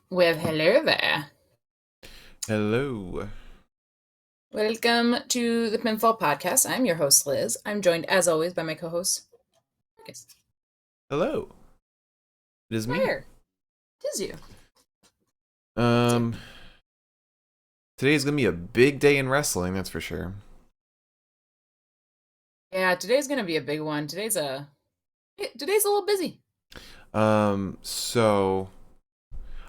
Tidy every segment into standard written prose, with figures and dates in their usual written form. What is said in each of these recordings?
Well, hello there. Hello. Welcome to the Pinfall Podcast. I'm your host, Liz. I'm joined, as always, by my co-host, Marcus. Hello. It is me. Fire. Tis you. Tis you. Um Today is gonna be a big day in wrestling, that's for sure. Yeah, today's gonna be a big one. Today's a little busy. So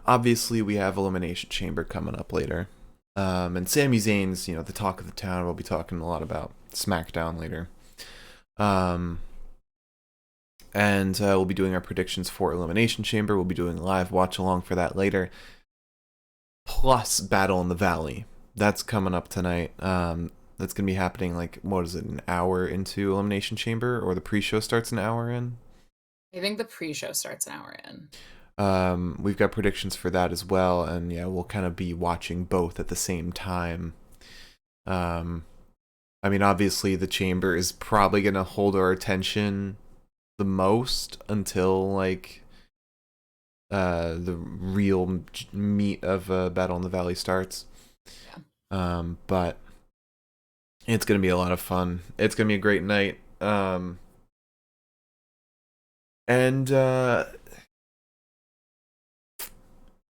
obviously we have Elimination Chamber coming up later. And Sami Zayn's, the talk of the town. We'll be talking a lot about SmackDown later. Um and we'll be doing our predictions for Elimination Chamber. We'll be doing a live watch along for that later. Plus Battle in the Valley. That's coming up tonight. That's gonna be happening like what is it, an hour into Elimination Chamber, or the pre-show starts an hour in. I think the pre-show starts an hour in. We've got predictions for that as well, and yeah, we'll kind of be watching both at the same time. Um, I mean, obviously, the Chamber is probably gonna hold our attention the most until like the real meat of Battle in the Valley starts. Yeah. But it's gonna be a lot of fun. It's gonna be a great night. And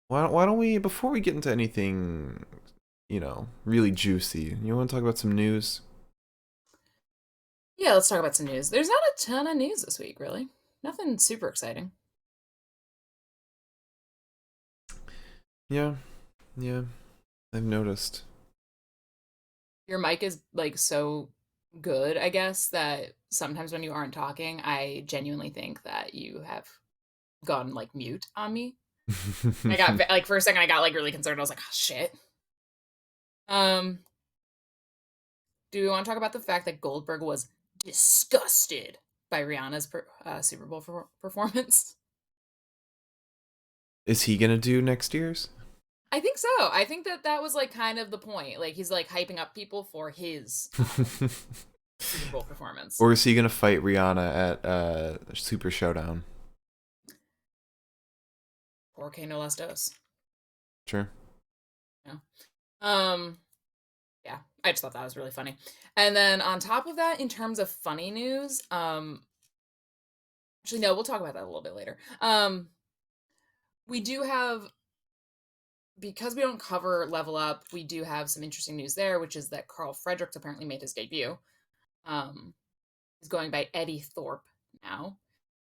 why don't we, before we get into anything, really juicy, you want to talk about some news? Yeah, let's talk about some news. There's not a ton of news this week, really. Nothing super exciting. Yeah, yeah, I've noticed. Your mic is like so good, I guess, that sometimes when you aren't talking, I genuinely think that you have gone like mute on me. I got like for a second I got like really concerned. I was like, oh, shit. Um, do we want to talk about the fact that Goldberg was disgusted by Rihanna's Super Bowl performance? Is he gonna do next year's? I think so. I think that that was like kind of the point. Like he's like hyping up people for his Super Bowl performance. Or is he gonna fight Rihanna at Super Showdown? Porque no las dos. Sure. Yeah. Um. Yeah. I just thought that was really funny. And then on top of that, in terms of funny news, actually no, we'll talk about that a little bit later. We do have, because we don't cover Level Up, we do have some interesting news there, which is that Carl Fredericks apparently made his debut. He's going by Eddie Thorpe now.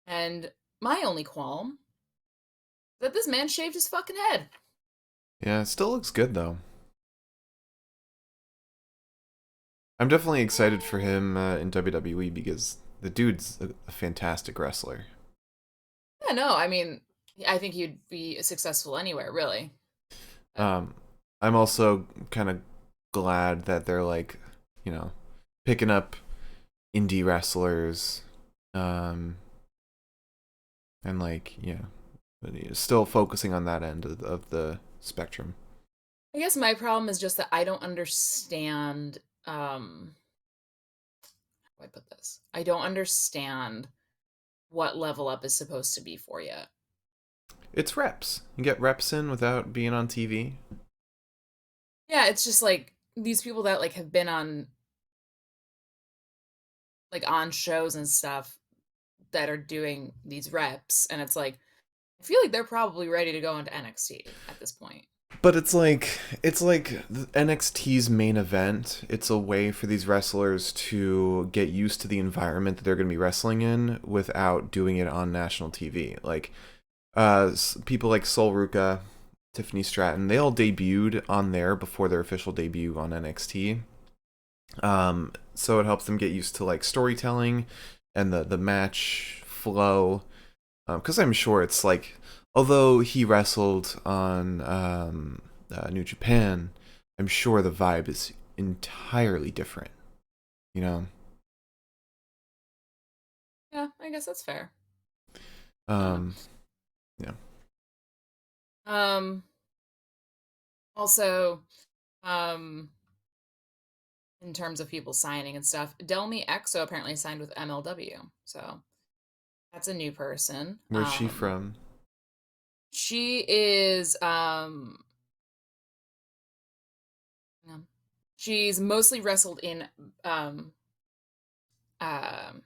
And my only qualm is that this man shaved his fucking head. Yeah, it still looks good though. I'm definitely excited for him in WWE because the dude's a fantastic wrestler. Yeah, no, I mean, I think he'd be successful anywhere, really. Uh, Um, I'm also kind of glad that they're like, you know, picking up indie wrestlers, um, and like, yeah, but still focusing on that end of the spectrum. I guess my problem is just that I don't understand. How do I put this? I don't understand what Level Up is supposed to be for yet. It's reps. You get reps in without being on TV. Yeah, it's just like these people that like have been on shows and stuff that are doing these reps, and it's like I feel like they're probably ready to go into NXT at this point. But it's like NXT's main event. It's a way for these wrestlers to get used to the environment that they're going to be wrestling in without doing it on national TV. Like people like Sol Ruka, Tiffany Stratton, they all debuted on there before their official debut on NXT. So it helps them get used to like storytelling and the match flow. Because I'm sure it's like, although he wrestled on New Japan, I'm sure the vibe is entirely different. You know. Yeah, I guess that's fair. Uh, Um, yeah. um, Also, um, in terms of people signing and stuff, Delmi Exo apparently signed with MLW, so that's a new person. Where's she from? She is, um, she's mostly wrestled in, um, um,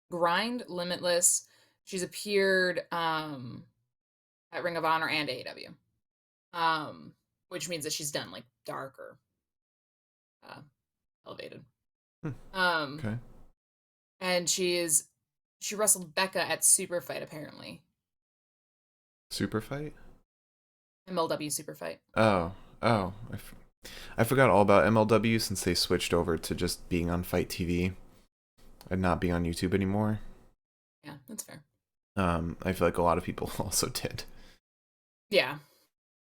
Grind, Limitless. She's appeared, at Ring of Honor and AEW, which means that she's done, like, dark or, uh, elevated. Hmm, Um, okay. and she wrestled Becca at Super Fight, apparently. Super fight? MLW Super Fight. Oh, oh. I forgot all about MLW since they switched over to just being on Fight TV and not being on YouTube anymore. Yeah, that's fair. I feel like a lot of people also did. Yeah.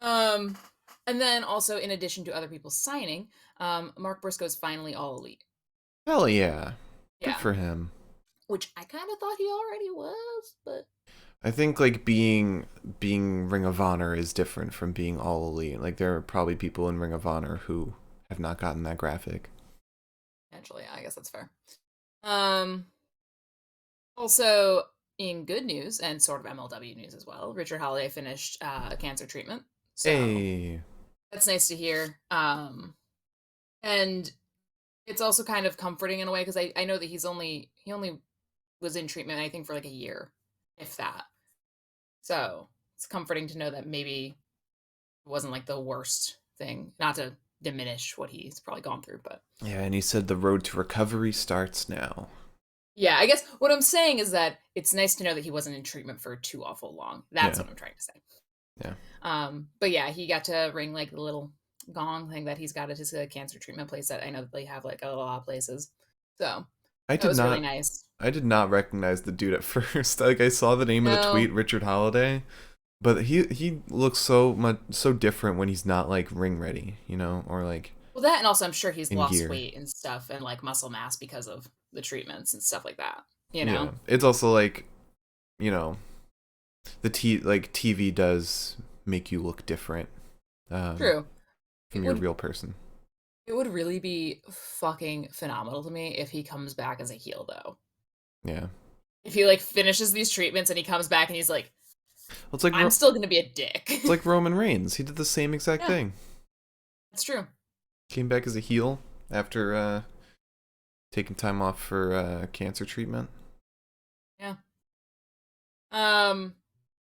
Um, and then also, in addition to other people signing, Mark Briscoe's finally all elite. Hell yeah. Good Yeah, for him. which I kind of thought he already was, but I think like being Ring of Honor is different from being all elite. Like there are probably people in Ring of Honor who have not gotten that graphic. actually, I guess that's fair. Um, Also, in good news and sort of MLW news as well, Richard Holiday finished cancer treatment, so Hey. that's nice to hear. And it's also kind of comforting in a way because I know that he only was in treatment, I think, for like a year, if that. So it's comforting to know that maybe it wasn't like the worst thing. Not to diminish what he's probably gone through, but Yeah, and he said the road to recovery starts now. yeah, I guess what I'm saying is that it's nice to know that he wasn't in treatment for too awful long. That's Yeah. what I'm trying to say. Yeah. But yeah, he got to ring like the little gong thing that he's got at his cancer treatment place that I know that they have like a lot of places. So I that did was really not nice. I did not recognize the dude at first. Like I saw the name of the No, tweet, Richard Holiday, but he looks so different when he's not like ring ready, or like well, that and also I'm sure he's in lost gear. weight and stuff and like muscle mass because of the treatments and stuff like that. You Yeah. know, It's also like, you know, the TV does make you look different um true. from It your would real person. it would really be fucking phenomenal to me if he comes back as a heel though. Yeah. If he like finishes these treatments and he comes back and he's like, Well, it's like I'm still gonna be a dick. it's like Roman Reigns. He did the same exact Yeah, thing. that's true. Came back as a heel after taking time off for cancer treatment. Yeah. Um,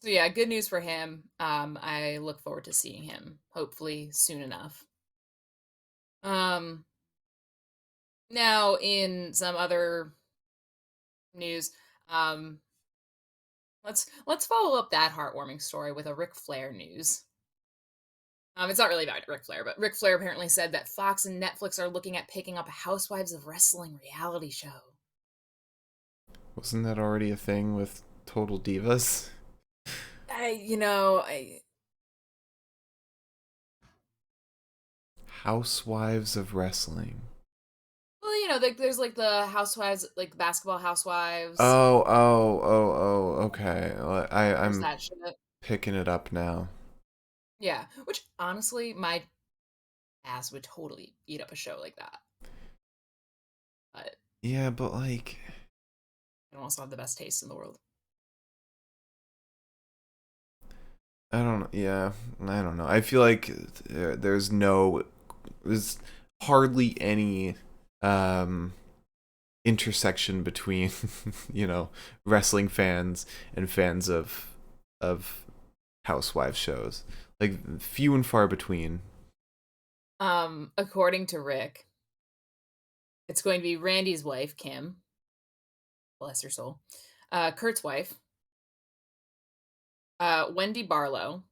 so yeah, good news for him. I look forward to seeing him hopefully soon enough. Um, Now in some other news, um, let's follow up that heartwarming story with a Ric Flair news. It's not really about Ric Flair, but Ric Flair apparently said that Fox and Netflix are looking at picking up a Housewives of Wrestling reality show. Wasn't that already a thing with Total Divas? I Housewives of Wrestling. well, there's like the Housewives, like basketball Housewives. Oh, okay. Well, There's I'm that shit. picking it up now. Yeah, which honestly, my ass would totally eat up a show like that. But Yeah, but like I also have the best taste in the world. I don't know. Yeah, I don't know. I feel like there's hardly any um intersection between wrestling fans and fans of housewife shows. Like few and far between. According to Rick, it's going to be Randy's wife, Kim, bless her soul, Kurt's wife, Wendy Barlow,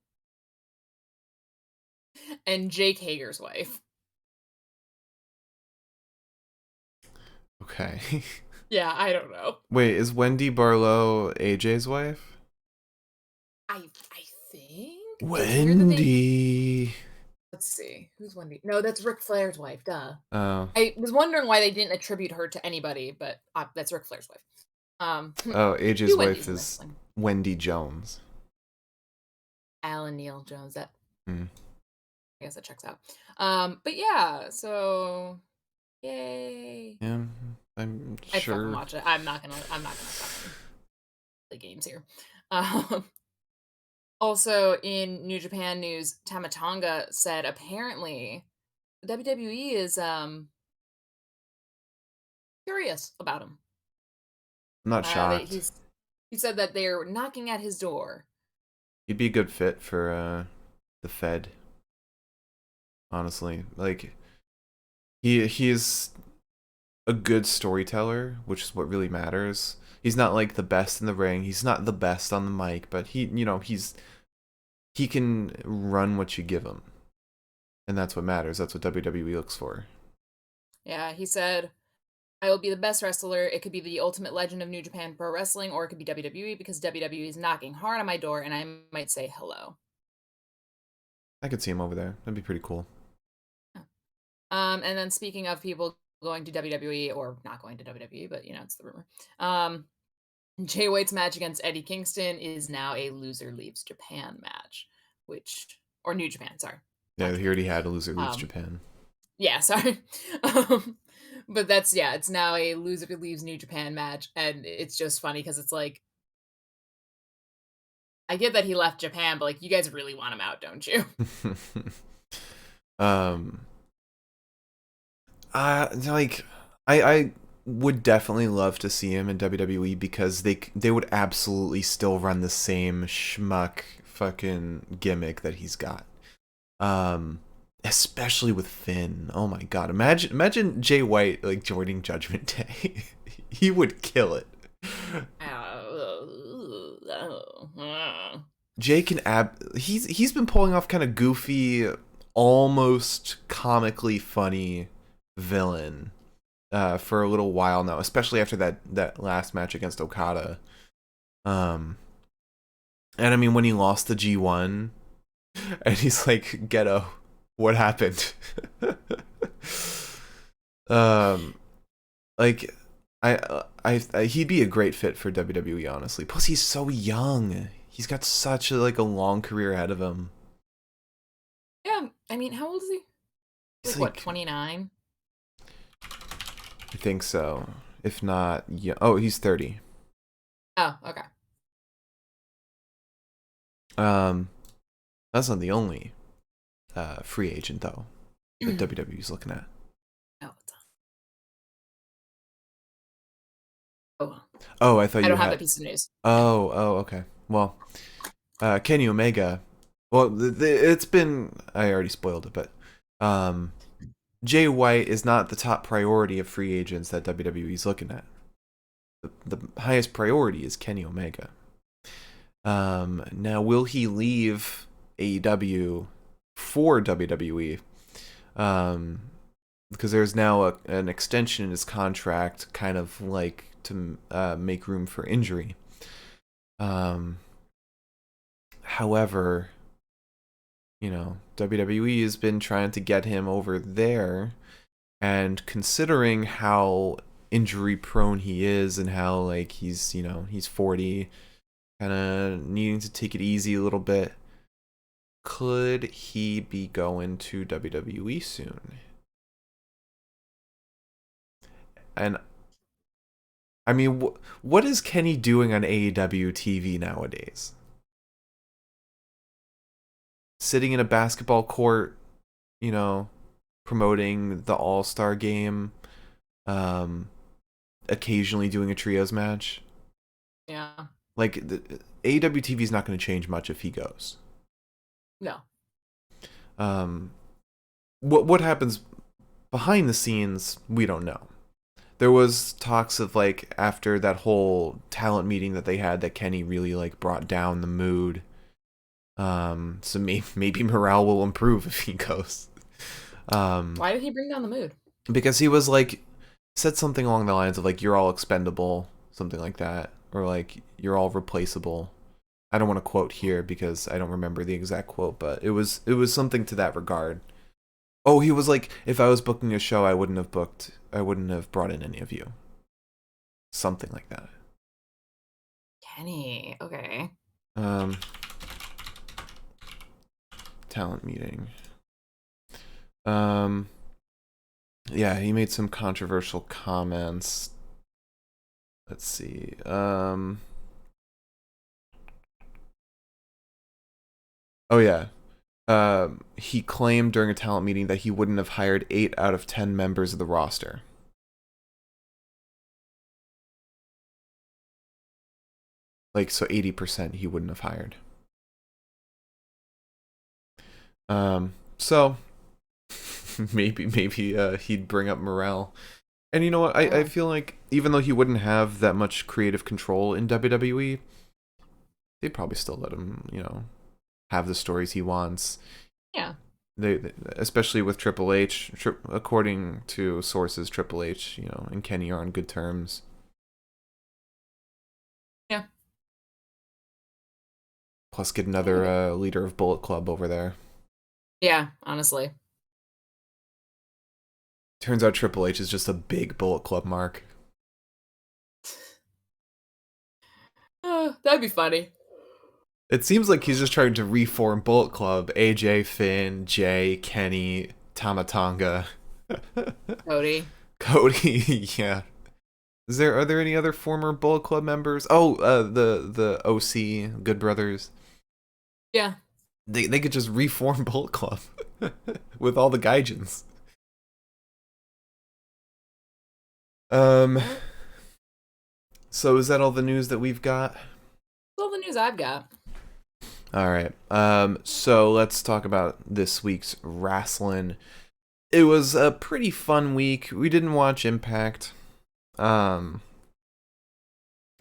and Jake Hager's wife. Okay. Yeah, I don't know. Wait, is Wendy Barlow AJ's wife? I think it's weird that they. Wendy. Let's see, who's Wendy? No, that's Ric Flair's wife. Duh. Oh. I was wondering why they didn't attribute her to anybody, but that's Ric Flair's wife. Oh, A AJ's few wife Wendy's in is wrestling. Wendy Jones. Alan Neil Jones. That Hmm. I guess that checks out. But yeah, so yay! Yeah, I'm I'd fucking sure. watch it. I'm not gonna fucking play games here. Um, Also, in New Japan news, Tamatonga said apparently WWE is curious about him. I'm not That shocked. he said that they're knocking at his door. He'd be a good fit for the Fed, honestly. Like he's a good storyteller, which is what really matters. He's not like the best in the ring. He's not the best on the mic, but he can run what you give him, and that's what matters. That's what WWE looks for. Yeah, he said, I will be the best wrestler. It could be the ultimate legend of New Japan Pro Wrestling, or it could be WWE because WWE is knocking hard on my door and I might say hello. I could see him over there. That'd be pretty cool. Yeah. And then speaking of people going to WWE or not going to WWE, but it's the rumor. Jay White's match against Eddie Kingston is now a loser leaves Japan match, or New Japan, sorry, not Yeah, he Japan. already had a loser leaves Um, Japan. yeah, sorry. um, but it's now a loser leaves New Japan match, and it's just funny because it's like I get that he left Japan, but like you guys really want him out, don't you? um, like I would definitely love to see him in WWE because they would absolutely still run the same schmuck fucking gimmick that he's got. Um, Especially with Finn. Oh my god, imagine Jay White like joining Judgment Day. He would kill it. Jay can he's been pulling off kind of goofy, almost comically funny villain for a little while now, especially after that last match against Okada. Um, and I mean when he lost the G1, and he's like, "Ghetto, what happened?" um, like he'd be a great fit for WWE, honestly. Plus, he's so young. He's got such a long career ahead of him. Yeah, I mean, how old is he? He's Like what, like, 29? I think so. If not, yeah. Oh, he's 30. Oh, okay. Um, that's not the only free agent though that WWE's looking at. Oh, oh, Oh, I thought I you don't have had. that piece of news. Oh, okay. Well, Kenny Omega. Well, it's been. I already spoiled it, but um, Jay White is not the top priority of free agents that WWE's looking at. The highest priority is Kenny Omega. Now, will he leave AEW for WWE? Because there's now an extension in his contract, kind of like to make room for injury. Um, However, WWE has been trying to get him over there, and considering how injury prone he is and how like he's 40, kind of needing to take it easy a little bit, could he be going to WWE soon? And I mean, what is Kenny doing on AEW TV nowadays? Sitting in a basketball court, you know, promoting the All-Star game, um, occasionally doing a trios match. Yeah. Like AEW TV is not going to change much if he goes. No. Um, what happens behind the scenes, we don't know. There was talks of like after that whole talent meeting that they had that Kenny really like brought down the mood. So maybe morale will improve if he goes. Why did he bring down the mood? Because he was like said something along the lines of like you're all expendable, something like that, or like you're all replaceable. I don't want to quote here because I don't remember the exact quote, but it was something to that regard. Oh, he was like, if I was booking a show, I wouldn't have brought in any of you. Something like that. Kenny. Okay. Um, Talent meeting. Um, yeah, he made some controversial comments. Let's see. Oh yeah. He claimed during a talent meeting that he wouldn't have hired 8 out of 10 members of the roster. Like, so 80% he wouldn't have hired. So maybe he'd bring up morale. And you know what? I Oh, feel like even though he wouldn't have that much creative control in WWE, they'd probably still let him, have the stories he wants. yeah, Especially with Triple H, according to sources, Triple H, and Kenny are on good terms. yeah, Plus, get yeah, another leader of Bullet Club over there. yeah. Honestly, Turns out Triple H is just a big Bullet Club mark. that'd be funny. It seems like he's just trying to reform Bullet Club. AJ, Finn, Jay, Kenny, Tamatonga, Cody. Cody. Yeah. Are there any other former Bullet Club members? Oh, the OC Good Brothers. Yeah. They could just reform Bullet Club with all the Gaijins. Um. Well, So is that all the news that we've got? that's all the news I've got. All right. So let's talk about this week's wrestling. It was a pretty fun week. We didn't watch Impact. Um.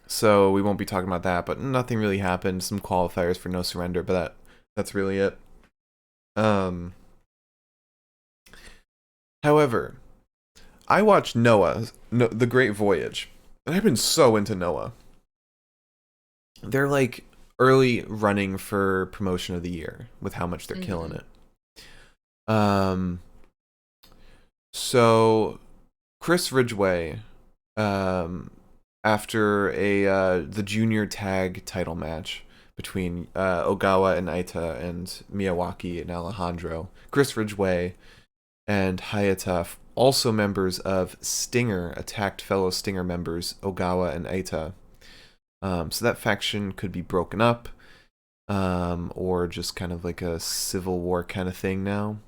So we won't be talking about that, but nothing really happened. Some qualifiers for No Surrender, but that's really it. Um. However, I watched Noah, no, The Great Voyage, and I've been so into Noah. They're like early running for promotion of the year with how much they're killing Hmm. it. Um, so Chris Ridgway, um, after a the junior tag title match between Ogawa and Aita and Miyawaki and Alejandro, Chris Ridgway and Hayata, also members of Stinger, attacked fellow Stinger members Ogawa and Aita. So that faction could be broken up, or just kind of like a civil war kind of thing now.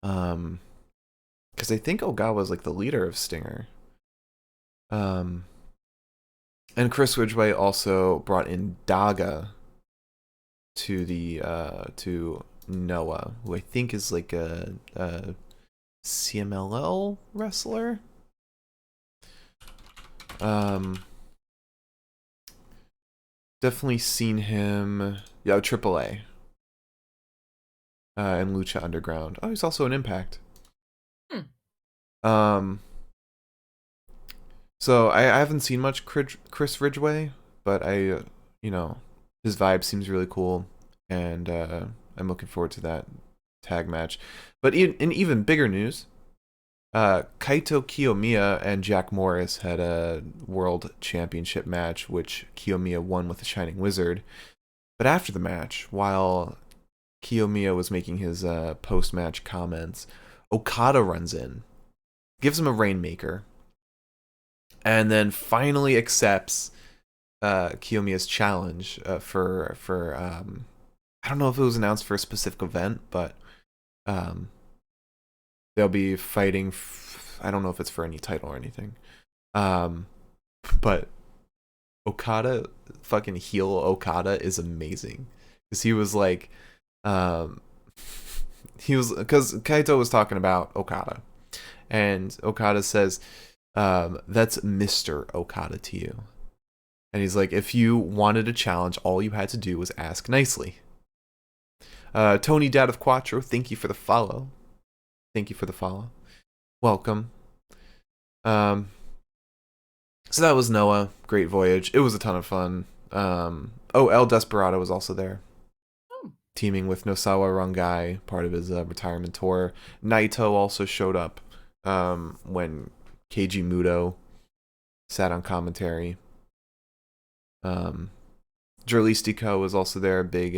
Because I think Ogawa is like the leader of Stinger. Um, and Chris Ridgway also brought in Daga to the to Noah, who I think is like a CMLL wrestler. Um, Definitely seen him. Yeah, AAA. And Lucha Underground. Oh, he's also an Impact. Hmm. Um, so I haven't seen much Chris Ridgway, but his vibe seems really cool, and I'm looking forward to that tag match. But in even bigger news, Kaito Kiyomiya and Jack Morris had a world championship match, which Kiyomiya won with the Shining Wizard. But after the match, while Kiyomiya was making his post-match comments, Okada runs in, gives him a Rainmaker, and then finally accepts Kiyomiya's challenge for I don't know if it was announced for a specific event, but um, they'll be fighting. I don't know if it's for any title or anything. Um, but Okada, fucking heel Okada is amazing because he was like, um, he was because Kaito was talking about Okada, and Okada says, "That's Mister Okada to you." And he's like, if you wanted a challenge, all you had to do was ask nicely. Tony Dad of Quattro, thank you for the follow. Thank you for the follow. Welcome. Um, so that was Noah. Great Voyage. It was a ton of fun. El Desperado was also there, Oh, teaming with Nosawa Rangai, part of his retirement tour. Naito also showed up when Keiji Muto sat on commentary. Um, Jurlistico was also there, big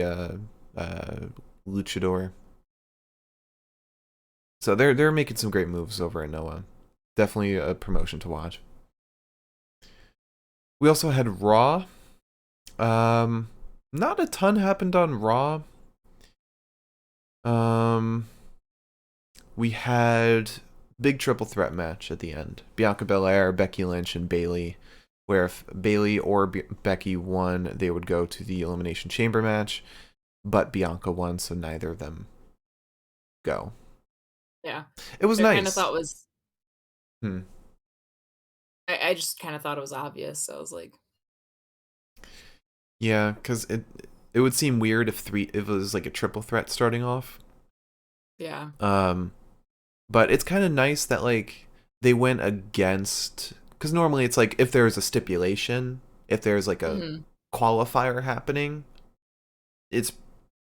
luchador. So they're making some great moves over at Noah. Definitely a promotion to watch. We also had Raw. Not a ton happened on Raw. Um, we had big triple threat match at the end. Bianca Belair, Becky Lynch, and Bayley. Where if Bayley or Becky won, they would go to the Elimination Chamber match. But Bianca won, so neither of them go. Yeah. It was I kind of nice. thought was Hmm. I just kind of thought it was obvious. So I was like, Yeah, because it would seem weird if it was like a triple threat starting off. yeah. Um, but it's kind of nice that like they went against, because normally it's like if there's a stipulation, if there's like a Mhm. qualifier happening, it's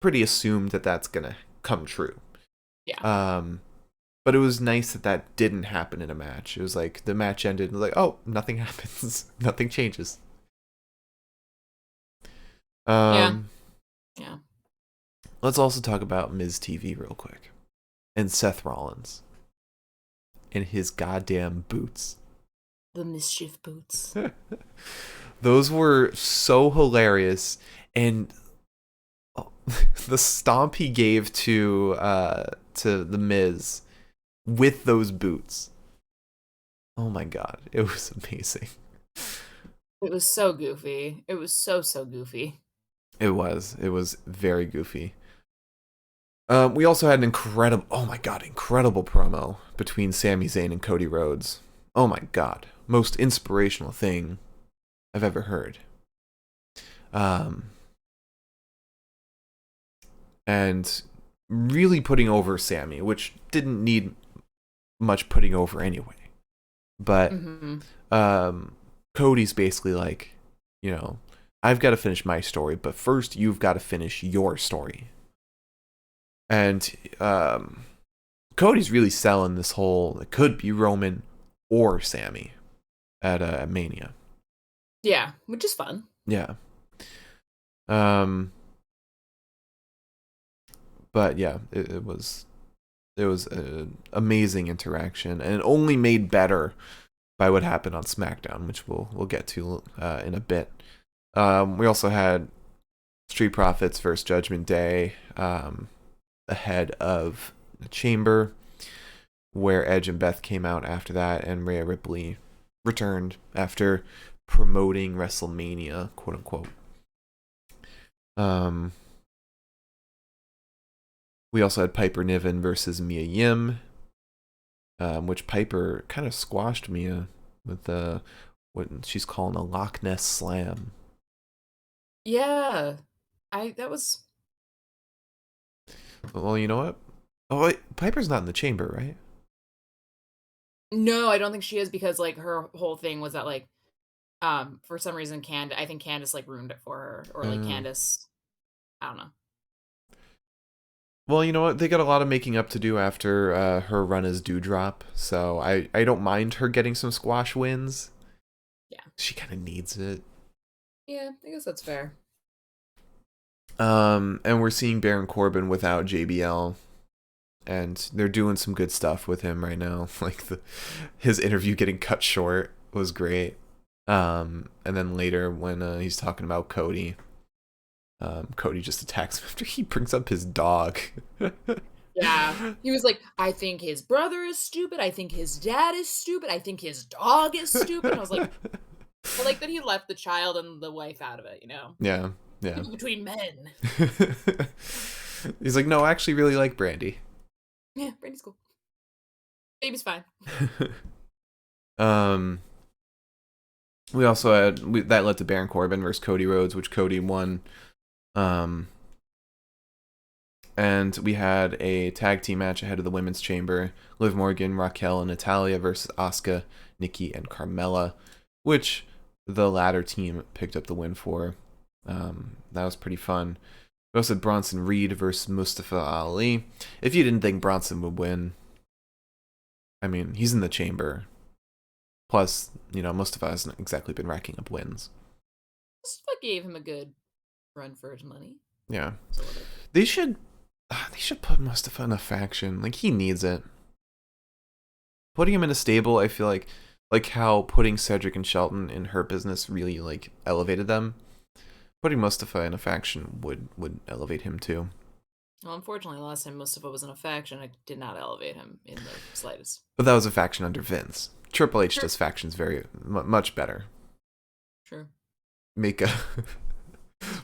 pretty assumed that that's gonna come true. Yeah. Um, but it was nice that that didn't happen in a match. It was like the match ended and like, oh, nothing happens, nothing changes. Yeah. Um, Yeah. let's also talk about Miz TV real quick and Seth Rollins and his goddamn boots. The mischief boots. Those were so hilarious, and oh, the stomp he gave to the Miz with those boots. Oh my god, it was amazing. It was so goofy. It was so goofy. It was very goofy. We also had an incredible, oh my god, incredible promo between Sami Zayn and Cody Rhodes. Oh my god, most inspirational thing I've ever heard. Um, and really putting over Sammy, which didn't need much putting over anyway. But Mhm. um, Cody's basically like, you know, I've got to finish my story, but first you've got to finish your story. And Cody's really selling this whole, it could be Roman or Sammy at Mania. Yeah, which is fun. Yeah. Um, but yeah, it was an amazing interaction, and only made better by what happened on SmackDown, which we'll get to in a bit. We also had Street Profits versus Judgment Day ahead of the Chamber, where Edge and Beth came out after that, and Rhea Ripley returned after promoting WrestleMania, quote unquote. Um, we also had Piper Niven versus Mia Yim, which Piper kind of squashed Mia with what she's calling a Loch Ness Slam. Yeah. That was Well, you know what? Oh, wait, Piper's not in the chamber, right? no, I don't think she is because like her whole thing was that like for some reason I think Candace like ruined it for her or like Um, Candace I don't know. well, you know what? They got a lot of making up to do after her run as Dewdrop, so I don't mind her getting some squash wins. Yeah. She kind of needs it. Yeah, I guess that's fair. And we're seeing Baron Corbin without JBL, and they're doing some good stuff with him right now. Like his interview getting cut short was great. And then later when he's talking about Cody, Cody just attacks him after he brings up his dog. Yeah. He was like, "I think his brother is stupid. I think his dad is stupid. I think his dog is stupid." And I was like, I like that he left the child and the wife out of it, you know? Yeah, yeah. People between men. He's like, no, I actually really like Brandy. Yeah, Brandy's cool. Baby's fine. um, we also had that led to Baron Corbin versus Cody Rhodes, which Cody won. Um, and we had a tag team match ahead of the Women's Chamber: Liv Morgan, Raquel, and Natalia versus Asuka, Nikki, and Carmella, which the latter team picked up the win for. That was pretty fun. We also had Bronson Reed versus Mustafa Ali. If you didn't think Bronson would win, I mean, he's in the chamber. Plus, Mustafa hasn't exactly been racking up wins. Just like gave him a good run for his money, Yeah. sort of. They should put Mustafa in a faction. Like, he needs it. Putting him in a stable, I feel like how putting Cedric and Shelton in her business really like elevated them. Putting Mustafa in a faction would elevate him too. Well, unfortunately, last time Mustafa was in a faction, I did not elevate him in the slightest. But that was a faction under Vince. Triple H True. does factions very much better. True. Make a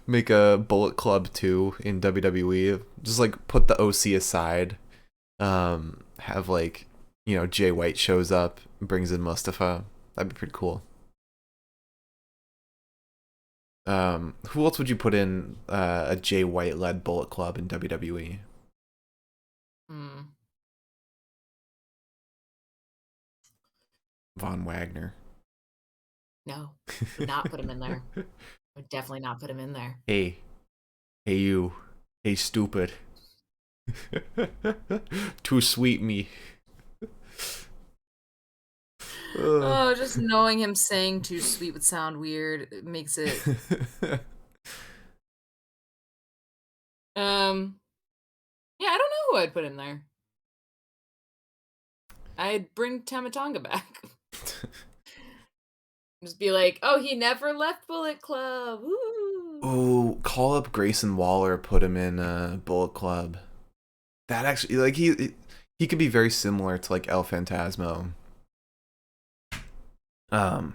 make a Bullet Club 2 in WWE. Just like put the OC aside. Have like, Jay White shows up, brings in Mustafa. That'd be pretty cool. Who else would you put in a Jay White led Bullet Club in WWE? Hmm. Von Wagner. No, would not put him in there. Would definitely not put him in there. Hey, hey you, hey stupid. Too sweet me. Oh, just knowing him saying "too sweet" would sound weird. It makes it. Yeah, I don't know who I'd put in there. I'd bring Tamatonga back. Just be like, "Oh, he never left Bullet Club." Woo! Oh, call up Grayson Waller, put him in Bullet Club. That actually, like, he could be very similar to like El Phantasmo. Um,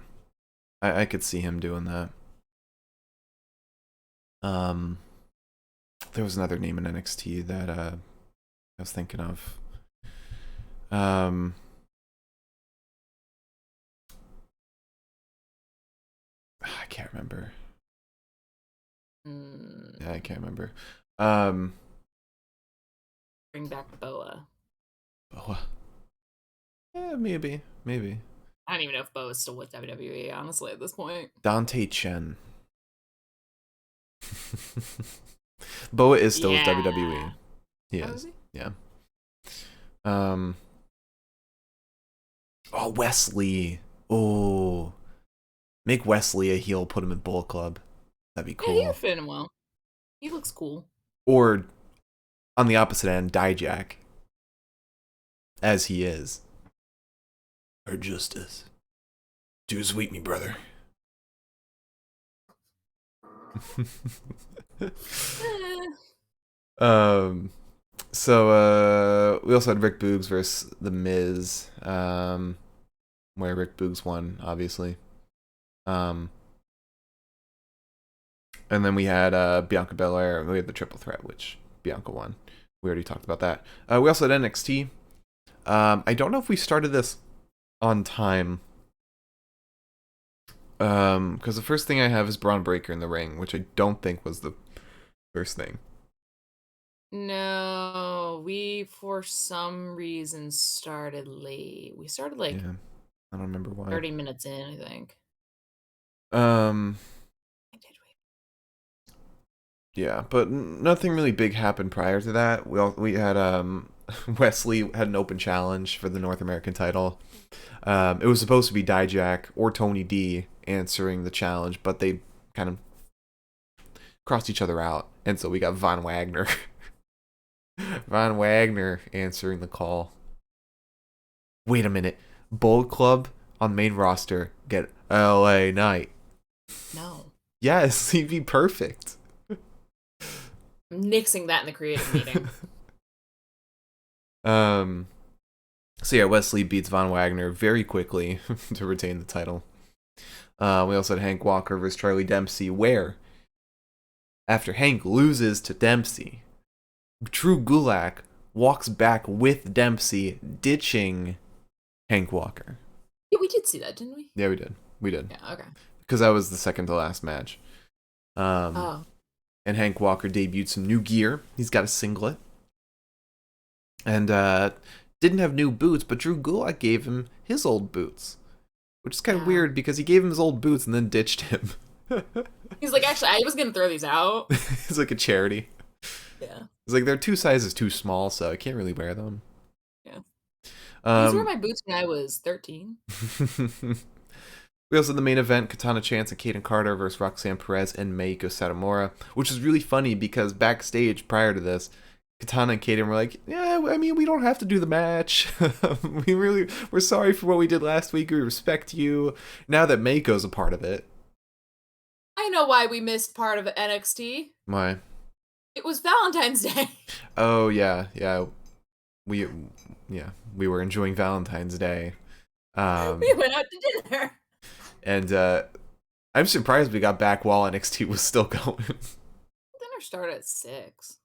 I could see him doing that. Um, there was another name in NXT that I was thinking of. I can't remember. Yeah, I can't remember. Bring back Boa. Boa. Yeah, maybe. I don't even know if Boa's still with WWE, honestly, at this point. Dante Chen. Boa is still with Yeah. WWE. He Oh, is. is he? Yeah. Oh, Wesley. Oh. Make Wesley a heel, put him in Bullet Club. That'd be Yeah, he cool. would fit him well. He looks cool. Or on the opposite end, Dijak. As he is. Or Justice. Too sweet me, brother. Eh. So we also had Rick Boogs versus The Miz, where Rick Boogs won, obviously. And then we had Bianca Belair. We had the triple threat, which Bianca won. We already talked about that. We also had NXT. I don't know if we started this on time. Because the first thing I have is Braun Breaker in the ring, which I don't think was the first thing. No, we for some reason started late. We started like Yeah, I don't remember why. 30 minutes in, I think. Did we? Yeah, but nothing really big happened prior to that. We had Wesley had an open challenge for the North American title. It was supposed to be Dijak or Tony D answering the challenge, but they kind of crossed each other out, and so we got Von Wagner. Von Wagner answering the call. Wait a minute. Bullet Club on main roster get LA Knight. No. Yes, he'd be perfect. I'm nixing that in the creative meeting. So yeah, Wesley beats Von Wagner very quickly to retain the title. We also had Hank Walker versus Charlie Dempsey, where after Hank loses to Dempsey, Drew Gulak walks back with Dempsey, ditching Hank Walker. Yeah, we did see that, didn't we? Yeah, we did. Yeah, okay. Because that was the second to last match. Oh. And Hank Walker debuted some new gear. He's got a singlet. And didn't have new boots, but Drew Gulak gave him his old boots. Which is kind of weird because he gave him his old boots and then ditched him. He's like, actually, I was going to throw these out. It's like a charity. Yeah. It's like they're 2 sizes too small, so I can't really wear them. Yeah. These were my boots when I was 13. We also had the main event, Katana Chance and Kaden Carter versus Roxanne Perez and Meiko Satomura, which is really funny because backstage prior to this, Katana and Kaden were like, yeah, I mean, we don't have to do the match. We're sorry for what we did last week. We respect you. Now that Meiko's a part of it. I know why we missed part of NXT. Why? It was Valentine's Day. Oh yeah, yeah. We yeah, we were enjoying Valentine's Day. We Um went out to dinner. and I'm surprised we got back while NXT was still going. Dinner started at 6.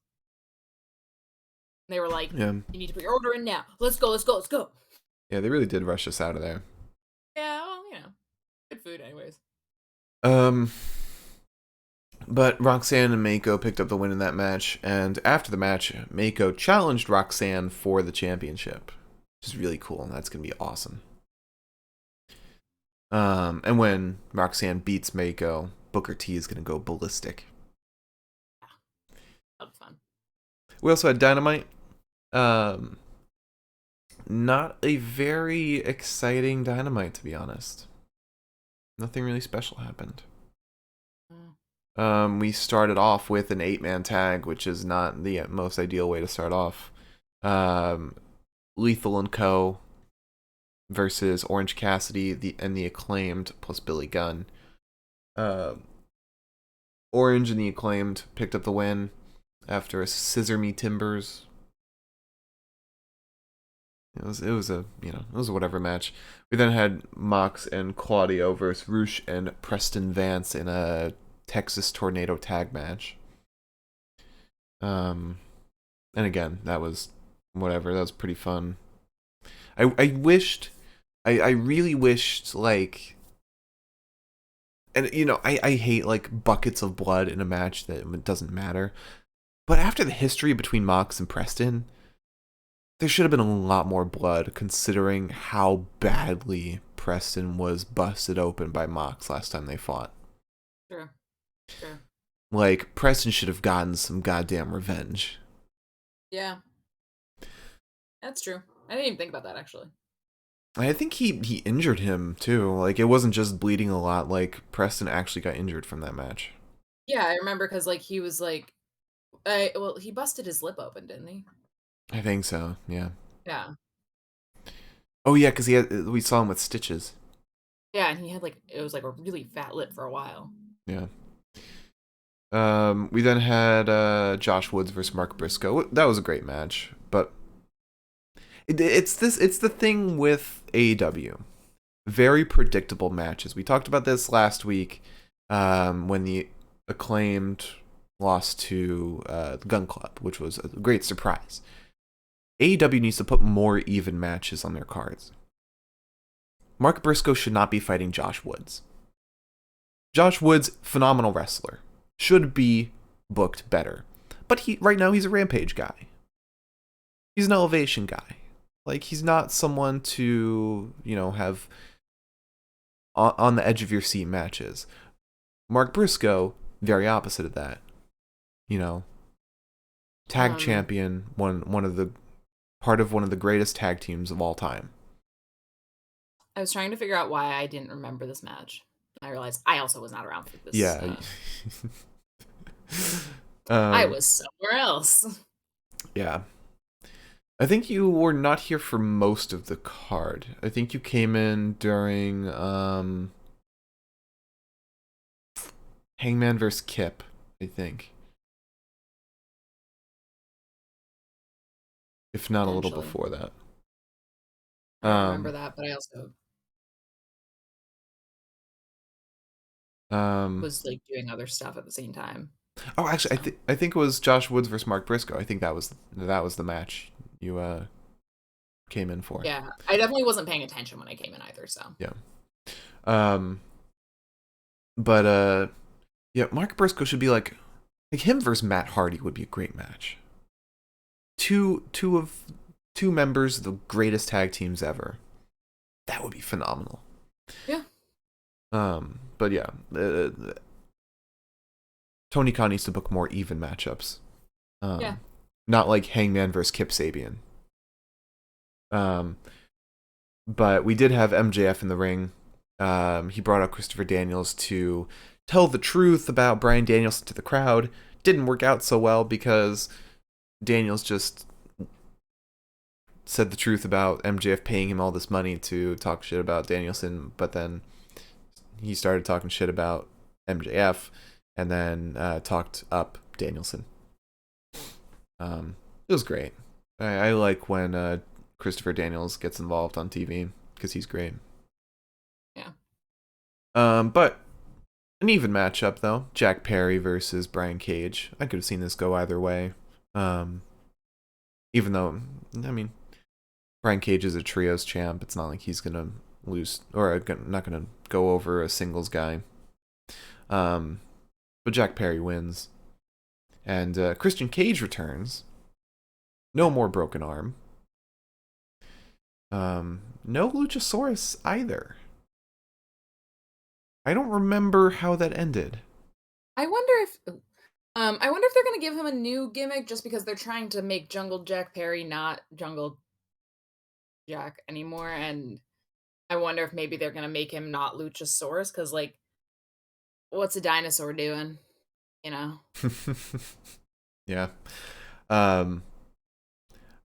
They were like, Yeah. "You need to put your order in now. Let's go, let's go, let's go." Yeah, they really did rush us out of there. Yeah, well, good food anyways. Um But Roxanne and Mako picked up the win in that match, and after the match, Mako challenged Roxanne for the championship, which is really cool, and that's gonna be awesome. And when Roxanne beats Mako, Booker T is gonna go ballistic. Yeah, that'll be fun. We also had Dynamite. Um, Not a very exciting Dynamite, to be honest. Nothing really special happened. Mm. We started off with an 8-man tag, which is not the most ideal way to start off. Um, Lethal and Co. versus Orange Cassidy and the Acclaimed plus Billy Gunn. Uh, Orange and the Acclaimed picked up the win after a scissor me timbers. It was a whatever match. We then had Mox and Claudio versus Roosh and Preston Vance in a Texas Tornado tag match. And again, that was whatever. That was pretty fun. I wished, I really wished, like, and I hate like buckets of blood in a match that it doesn't matter. But after the history between Mox and Preston, there should have been a lot more blood considering how badly Preston was busted open by Mox last time they fought. Sure, sure. Like, Preston should have gotten some goddamn revenge. Yeah, that's true. I didn't even think about that actually. I think he injured him too. Like, it wasn't just bleeding a lot. Like, Preston actually got injured from that match. Yeah, I remember because like he was like, well, he busted his lip open, didn't he? I think so. Yeah. Yeah, Oh yeah, because we saw him with stitches. yeah, and he had like it was like a really fat lip for a while. Yeah. We then had Josh Woods versus Mark Briscoe. That was a great match, but it's the thing with AEW. Very predictable matches. We talked about this last week when the Acclaimed lost to the Gun Club, which was a great surprise. AEW needs to put more even matches on their cards. Mark Briscoe should not be fighting Josh Woods. Josh Woods, phenomenal wrestler, should be booked better. But right now he's a Rampage guy. He's an Elevation guy. Like, he's not someone to, have on the edge of your seat matches. Mark Briscoe, very opposite of that. Tag Um, champion, one of the part of one of the greatest tag teams of all time. I was trying to figure out why I didn't remember this match. I realized I also was not around for this. Yeah. I um, was somewhere else. yeah. I think you were not here for most of the card. I think you came in during Hangman vs. Kip, I think. If not a little Potentially, before that. I don't remember Um, that, but I also um, was like doing other stuff at the same time. oh, actually, So I think it was Josh Woods versus Mark Briscoe. I think that was the match you came in for. yeah, I definitely wasn't paying attention when I came in either. So Yeah. Um, but yeah, Mark Briscoe should be like him versus Matt Hardy would be a great match. Two members of the greatest tag teams ever. That would be phenomenal. yeah, But yeah, Tony Khan needs to book more even matchups. yeah. Not like Hangman versus Kip Sabian. Um, but we did have MJF in the ring. He brought out Christopher Daniels to tell the truth about Bryan Danielson to the crowd. Didn't work out so well because Daniels just said the truth about MJF paying him all this money to talk shit about Danielson, but then he started talking shit about MJF and then talked up Danielson. It was great. I like when Christopher Daniels gets involved on TV because he's great. Yeah. But an even matchup though. Jack Perry versus Brian Cage. I could have seen this go either way. Um, Even though, I mean, Brian Cage is a trios champ. It's not like he's gonna lose or not gonna go over a singles guy. Um, but Jack Perry wins, and Christian Cage returns. No more broken arm. No Luchasaurus either. I don't remember how that ended. I wonder if I wonder if they're gonna give him a new gimmick just because they're trying to make Jungle Jack Perry not Jungle Jack anymore, and I wonder if maybe they're gonna make him not Luchasaurus because like, what's a dinosaur doing? You know? Yeah. Um,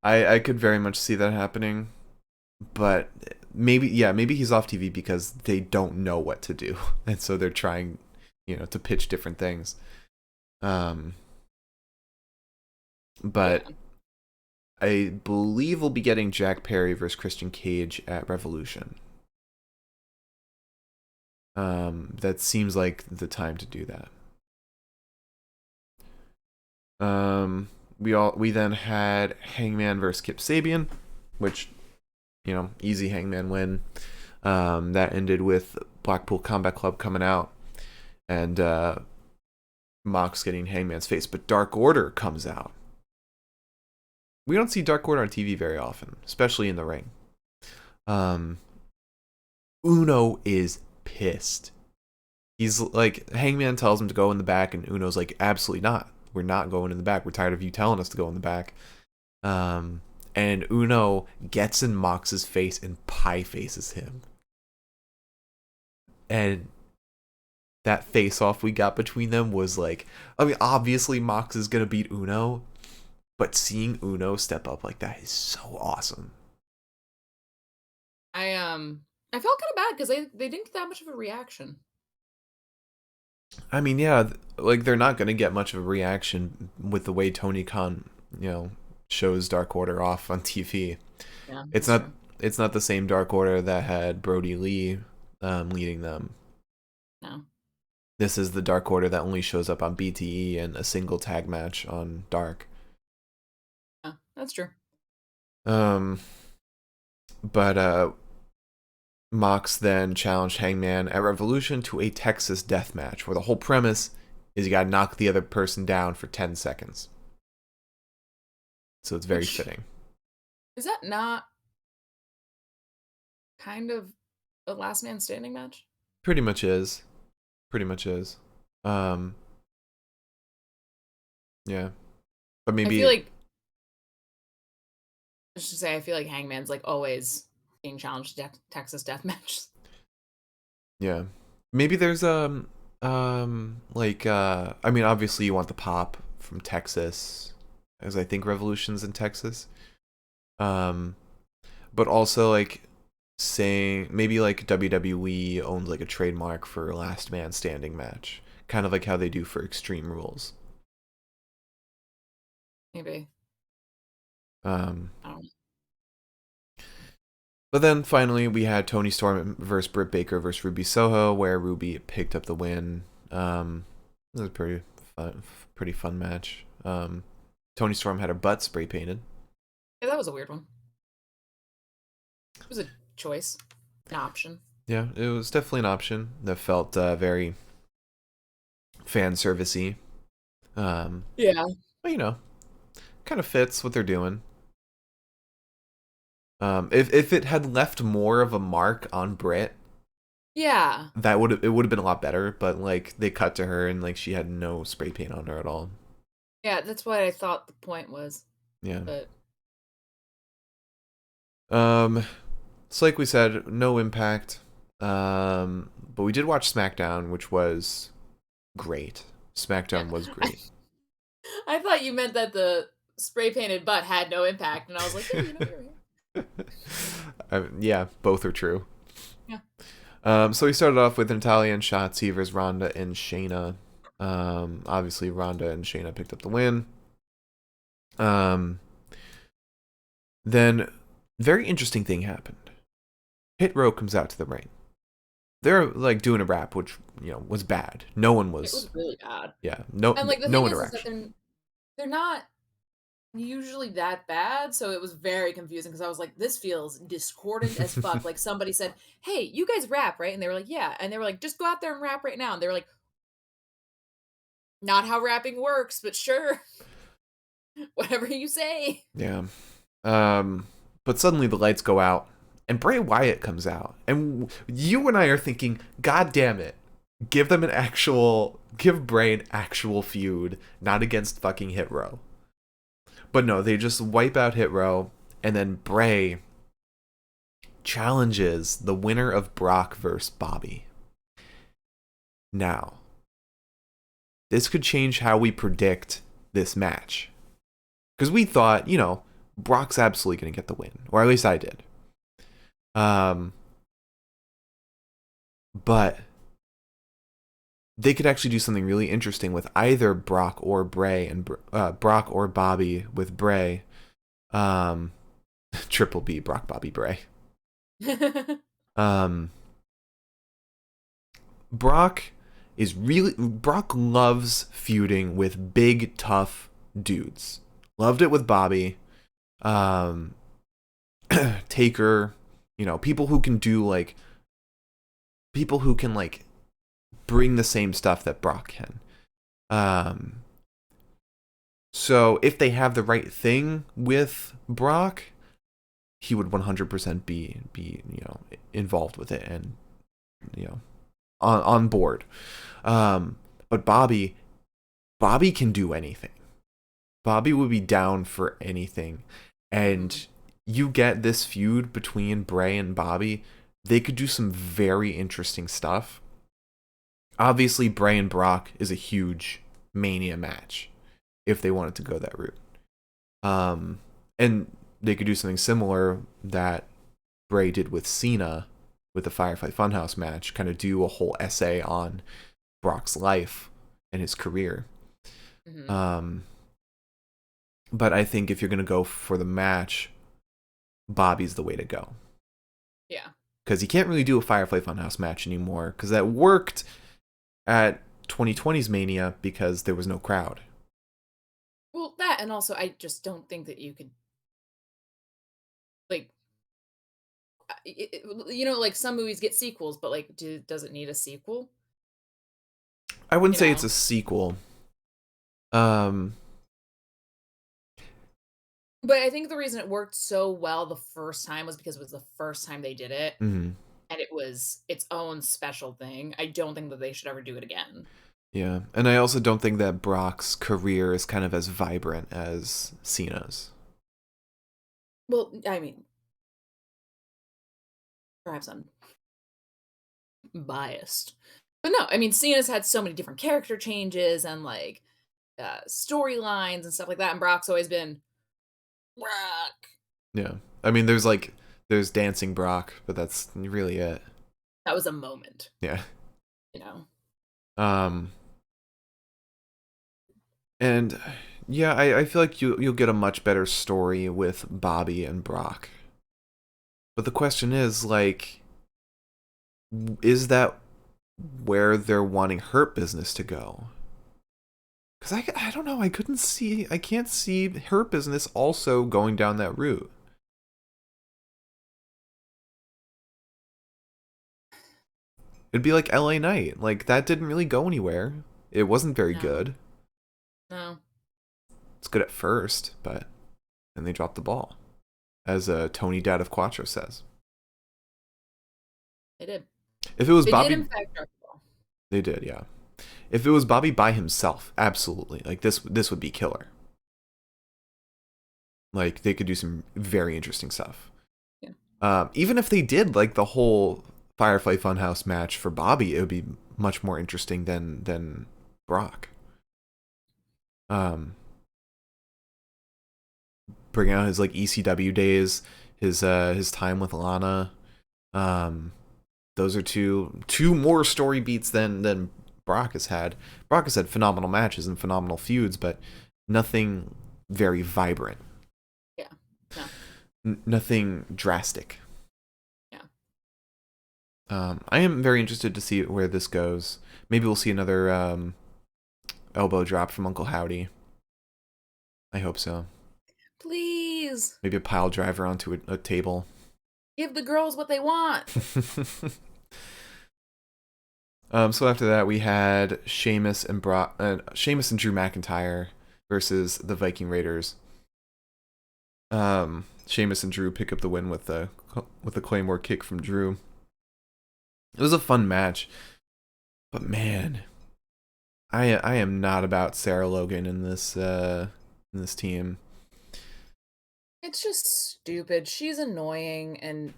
I could very much see that happening, but maybe he's off TV because they don't know what to do, and so they're trying, to pitch different things. Um, but Yeah. I believe we'll be getting Jack Perry versus Christian Cage at Revolution. That seems like the time to do that. We then had Hangman versus Kip Sabian, which, easy Hangman win. That ended with Blackpool Combat Club coming out and Mox getting Hangman's face, but Dark Order comes out. We don't see Dark Order on TV very often, especially in the ring. Uno is pissed. He's like, Hangman tells him to go in the back, and Uno's like, absolutely not. We're not going in the back. We're tired of you telling us to go in the back. And Uno gets in Mox's face and pie faces him. And that face off we got between them was like, I mean, obviously Mox is gonna beat Uno, but seeing Uno step up like that is so awesome. I felt kind of bad because they didn't get that much of a reaction. I mean, yeah, like they're not gonna get much of a reaction with the way Tony Khan, shows Dark Order off on TV. Yeah, It's that's not true. it's not the same Dark Order that had Brody Lee leading them. No. This is the Dark Order that only shows up on BTE and a single tag match on Dark. Yeah, that's true. Um, but Mox then challenged Hangman at Revolution to a Texas death match, where the whole premise is you gotta knock the other person down for 10 seconds. So it's very Which fitting. is that not kind of a last man standing match? Pretty much is. Pretty much is. Um, yeah. But I feel maybe, like I should say I feel like Hangman's like always being challenged to Texas death match. yeah. Maybe there's, like, I mean, obviously you want the pop from Texas, as I think Revolution's in Texas. Um, but also, like, saying maybe like WWE owns like a trademark for last man standing match, kind of like how they do for Extreme Rules. Maybe. Um, I don't know. but then finally we had Tony Storm versus Britt Baker versus Ruby Soho, where Ruby picked up the win. It was a pretty fun match. Tony Storm had her butt spray painted. Yeah, that was a weird one. It was a choice, an option. Yeah, it was definitely an option that felt very fan servicey. Yeah. But kind of fits what they're doing. If it had left more of a mark on Britt, Yeah. it would have been a lot better. But like they cut to her and like she had no spray paint on her at all. Yeah, that's what I thought the point was. Yeah. But Um, it's like we said, no impact. But we did watch SmackDown, which was great. yeah. SmackDown was I, great. I thought you meant that the spray painted butt had no impact, and I was like, hey, you're right. Yeah, both are true. Yeah. So we started off with Natalia and Shotzi versus Ronda and Shayna. Obviously Ronda and Shayna picked up the win. Then, very interesting thing happened. Hit Row comes out to the ring. They're like doing a rap, which was bad. No one It was was, really bad. yeah, And, like, the no thing is that interaction. they're not usually that bad, so it was very confusing because I was like, "This feels discordant as fuck." Like, somebody said, "Hey, you guys rap, right?" And they were like, "Yeah." And they were like, "Just go out there and rap right now." And they were like, "Not how rapping works, but sure. Whatever you say." Yeah. Um, but suddenly the lights go out, and Bray Wyatt comes out, and you and I are thinking, God damn it, give Bray an actual feud, not against fucking Hit Row. But no, they just wipe out Hit Row, and then Bray challenges the winner of Brock versus Bobby. Now, this could change how we predict this match. Because we thought, Brock's absolutely going to get the win, or at least I did. But they could actually do something really interesting with either Brock or Bray and Brock or Bobby with Bray. Um, Triple B, Brock, Bobby, Bray. Um, Brock loves feuding with big tough dudes. Loved it with Bobby. Um, Taker, people who can bring the same stuff that Brock can. Um, so if they have the right thing with Brock, he would 100% be involved with it and on board. But Bobby can do anything. Bobby would be down for anything, and you get this feud between Bray and Bobby. They could do some very interesting stuff. Obviously, Bray and Brock is a huge Mania match if they wanted to go that route. And they could do something similar that Bray did with Cena with the Firefly Funhouse match, kind of do a whole essay on Brock's life and his career. Mhm. But I think if you're going to go for the match, Bobby's the way to go. Yeah. Because you can't really do a Firefly Funhouse match anymore, because that worked at 2020's Mania because there was no crowd. Well, that and also I just don't think that you could, like, like, some movies get sequels, but, like, does it need a sequel? I wouldn't You say it's know? a sequel. Um, But I think the reason it worked so well the first time was because it was the first time they did it, mhm, and it was its own special thing. I don't think that they should ever do it again. yeah, and I also don't think that Brock's career is kind of as vibrant as Cena's. Well, I mean, perhaps I'm biased. But no, I mean, Cena's had so many different character changes and, like, storylines and stuff like that, and Brock's always been Brock. Yeah, I mean, there's Dancing Brock, but that's really it. That was a moment, Yeah. you know? Um, and yeah, I feel like you'll get a much better story with Bobby and Brock. But the question is, like, is that where they're wanting Hurt Business to go? Because I don't know, I can't see Hurt Business also going down that route. It'd be like LA Knight. Like, that didn't really go anywhere. It wasn't very No, good. no, It's good at first, but then they dropped the ball, as Tony Dad of Quattro says. they did. If it was They did, in Bobby, fact, drop the ball. they did, yeah. If it was Bobby by himself, absolutely. Like, this would be killer. Like, they could do some very interesting stuff. Yeah. Even if they did like the whole Firefly Funhouse match for Bobby, it would be much more interesting than Brock. Um, bring out his like ECW days, his time with Lana. Um, those are two more story beats than Brock has had. Brock has had phenomenal matches and phenomenal feuds, but nothing very vibrant. Yeah. No. Nothing drastic. Yeah. I am very interested to see where this goes. Maybe we'll see another elbow drop from Uncle Howdy. I hope so. Please Maybe a pile driver onto a table. give the girls what they want. So after that, we had Sheamus and Drew McIntyre versus the Viking Raiders. Sheamus and Drew pick up the win with the Claymore kick from Drew. It was a fun match, but man, I am not about Sarah Logan in this team. It's just stupid. She's annoying and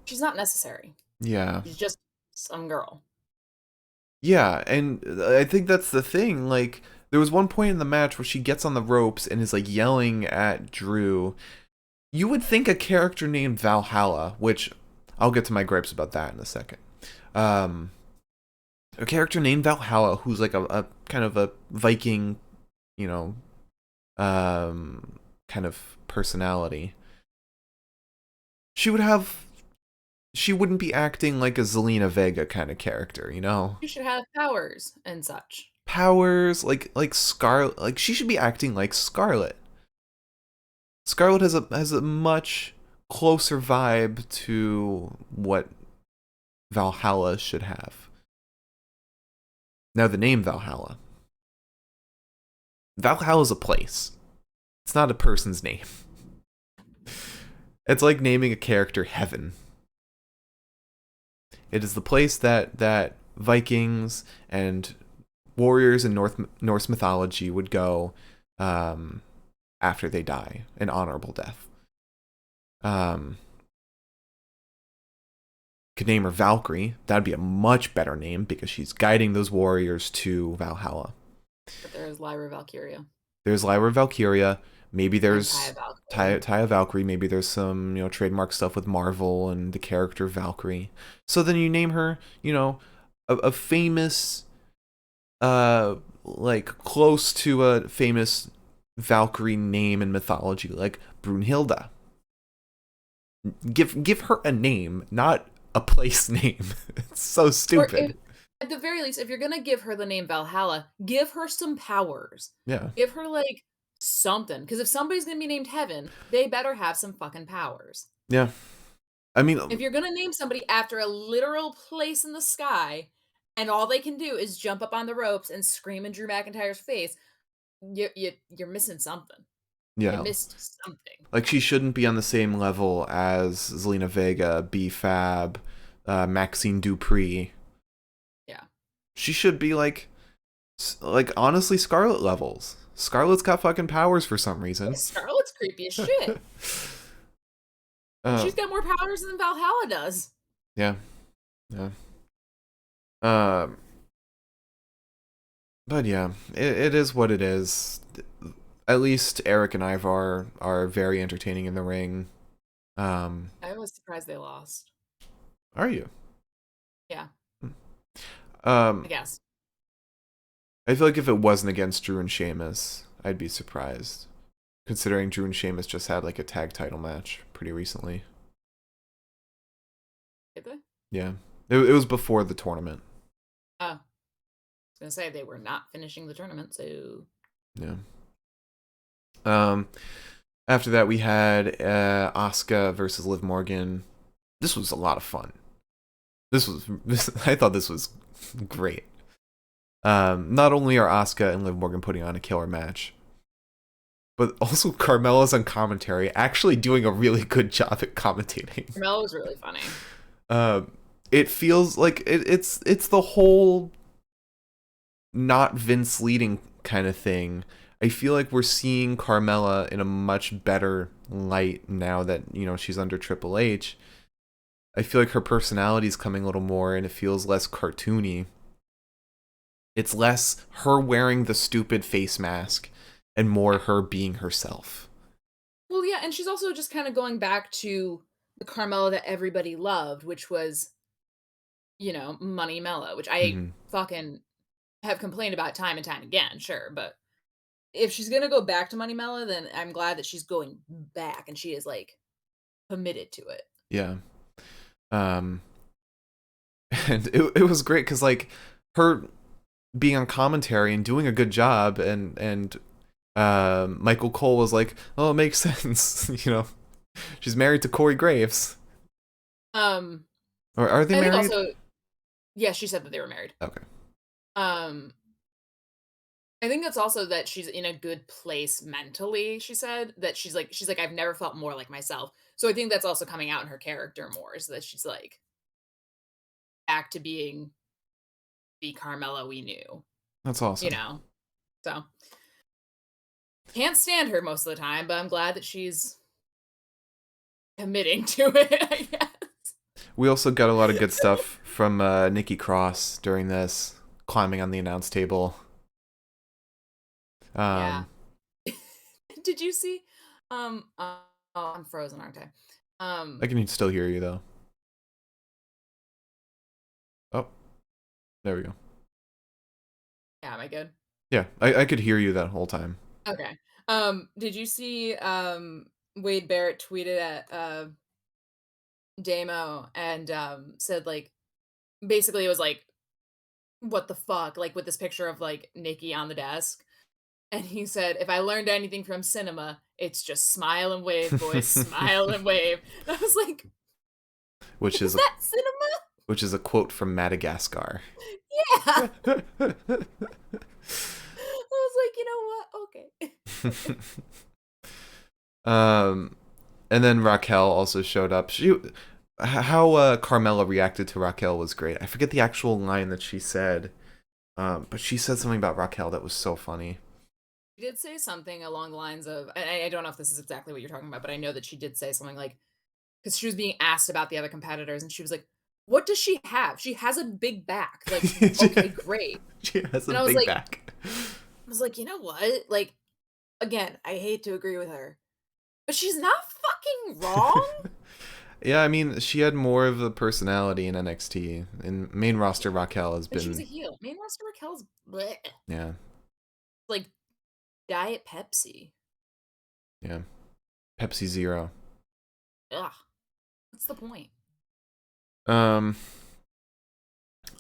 she's not necessary. Yeah, She's just some girl. yeah, and I think that's the thing. Like, there was one point in the match where she gets on the ropes and is like yelling at Drew. You would think a character named Valhalla, which I'll get to my gripes about that in a second. Um, a character named Valhalla, who's like a kind of a Viking, you know, kind of personality. She would have. She wouldn't be acting like a Zelina Vega kind of character, you know. You should have powers and such. Powers like Scarlet, like she should be acting like Scarlet. Scarlet has a much closer vibe to what Valhalla should have. Now the name Valhalla. Valhalla is a place. It's not a person's name. It's like naming a character Heaven. It is the place that Vikings and warriors in Norse mythology would go um, after they die, an honorable death. Um, could name her Valkyrie. That'd be a much better name because she's guiding those warriors to Valhalla. But there's Lyra Valkyria There's Lyra Valkyria. Maybe and Taya there's Valkyrie. Taya Valkyrie. Maybe there's some trademark stuff with Marvel and the character Valkyrie. So then you name her a famous like close to a famous Valkyrie name in mythology like Brunhilde. Give her a name, not a place name. It's so Or if, stupid. at the very least, if you're gonna give her the name Valhalla, give her some powers. Yeah. Give her like something. Because if somebody's gonna be named Heaven, they better have some fucking powers. Yeah. I mean, If you're gonna name somebody after a literal place in the sky, and all they can do is jump up on the ropes and scream in Drew McIntyre's face, you're missing something. You yeah. missed something. Like she shouldn't be on the same level as Zelina Vega, B Fab, Maxine Dupree. Yeah. She should be like honestly Scarlet levels. Scarlet's got fucking powers for some Yeah, reason. Scarlet's creepy as shit. uh, She's got more powers than Valhalla does. yeah, yeah. Um, but yeah, it is what it is. At least Eric and Ivar are very entertaining in the ring. Um, I was surprised they lost. are you? Yeah, I Um, guess. I feel like if it wasn't against Drew and Sheamus, I'd be surprised. Considering Drew and Sheamus just had like a tag title match pretty recently. Did they? Yeah. It was before the tournament. Oh, I was gonna say they were not finishing the tournament, so Yeah. Um, After that, we had Asuka versus Liv Morgan. This was a lot of fun. I thought this was great. Not only are Asuka and Liv Morgan putting on a killer match, but also Carmella's on commentary, actually doing a really good job at commentating. Carmella was really funny. Um, it feels like it's the whole not Vince leading kind of thing. I feel like we're seeing Carmella in a much better light now that she's under Triple H. I feel like her personality is coming a little more, and it feels less cartoony. It's less her wearing the stupid face mask and more her being herself. Well, yeah, and she's also just kind of going back to the Carmella that everybody loved, which was, Money Mellow, which I Mm-hmm. fucking have complained about time and time again, sure, but if she's gonna go back to Money Mela, then I'm glad that she's going back and she is, like, committed to it. Yeah. Um, and it was great because like her being on commentary and doing a good job, and Michael Cole was like, oh, it makes sense, she's married to Corey Graves, Um, or are they I think married? also yeah, she said that they were married. Okay, Um, I think it's also that she's in a good place mentally, she said, that she's like, "I've never felt more like myself." So I think that's also coming out in her character more, is that she's, like, back to being the Carmela we knew, that's you awesome. know? So, can't stand her most of the time, but I'm glad that she's committing to it, I guess. We also got a lot of good stuff from Nikki Cross during this, climbing on the announce table. Yeah. Um, Did you see, oh, I'm frozen, aren't I? I Um, can still hear you though. Oh, there we go. yeah, am I good? Yeah, I could hear you that whole time. Okay. Did you see, Wade Barrett tweeted at, Damo and, said, like basically it was like, "What the fuck?" Like, with this picture of, like, Nikki on the desk, and he said, "If I learned anything from cinema, it's just smile and wave, boys, smile and wave." And I was like, which "Is is a that cinema?" which is a quote from Madagascar. Yeah. I was like, "You know what? Okay." um, and then Raquel also showed up. How Carmella reacted to Raquel was great. I forget the actual line that she said, but she said something about Raquel that was so funny. She did say something along the lines of, I don't know if this is exactly what you're talking about, but I know that she did say something like, because she was being asked about the other competitors, and she was like, "What does she have? She has a big back." Like, okay, great. She has a And I was big like, back. "You know what? Like, again, I hate to agree with her, but she's not fucking wrong." Yeah, I mean, she had more of a personality in NXT. In main roster, Raquel has And she was a been, heel. Main roster Raquel's bleh. yeah, Like Diet Pepsi. yeah, Pepsi Zero. Ugh. What's the point? Um,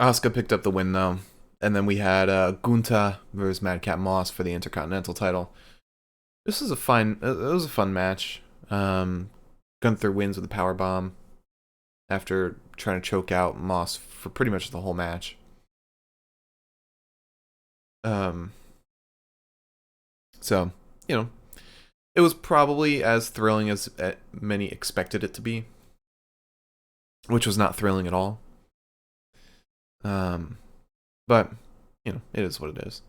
Asuka picked up the win though, and then we had Gunta versus Madcap Moss for the Intercontinental title. This was a fine. It was a fun match. Gunther wins with a power bomb after trying to choke out Moss for pretty much the whole match. Um, so it was probably as thrilling as many expected it to be, which was not thrilling at all. Um, but it is what it is.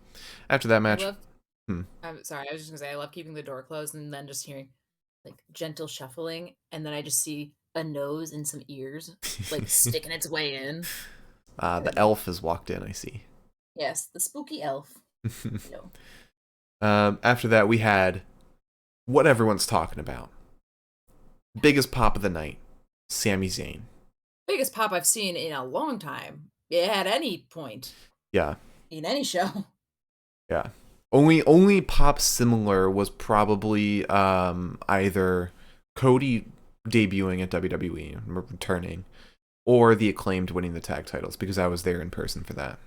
After that I match, love hmm. I'm sorry, I was just gonna say I love keeping the door closed and then just hearing like gentle shuffling, and then I just see a nose and some ears like sticking its way in. The Good. elf has walked in. I see. Yes, the spooky elf. No. After that, we had what everyone's talking about. Biggest pop of the night, Sami Zayn. Biggest pop I've seen in a long time. Yeah, at any point Yeah, in any show. yeah. Only pop similar was probably either Cody debuting at WWE, returning, or the Acclaimed winning the tag titles because I was there in person for that.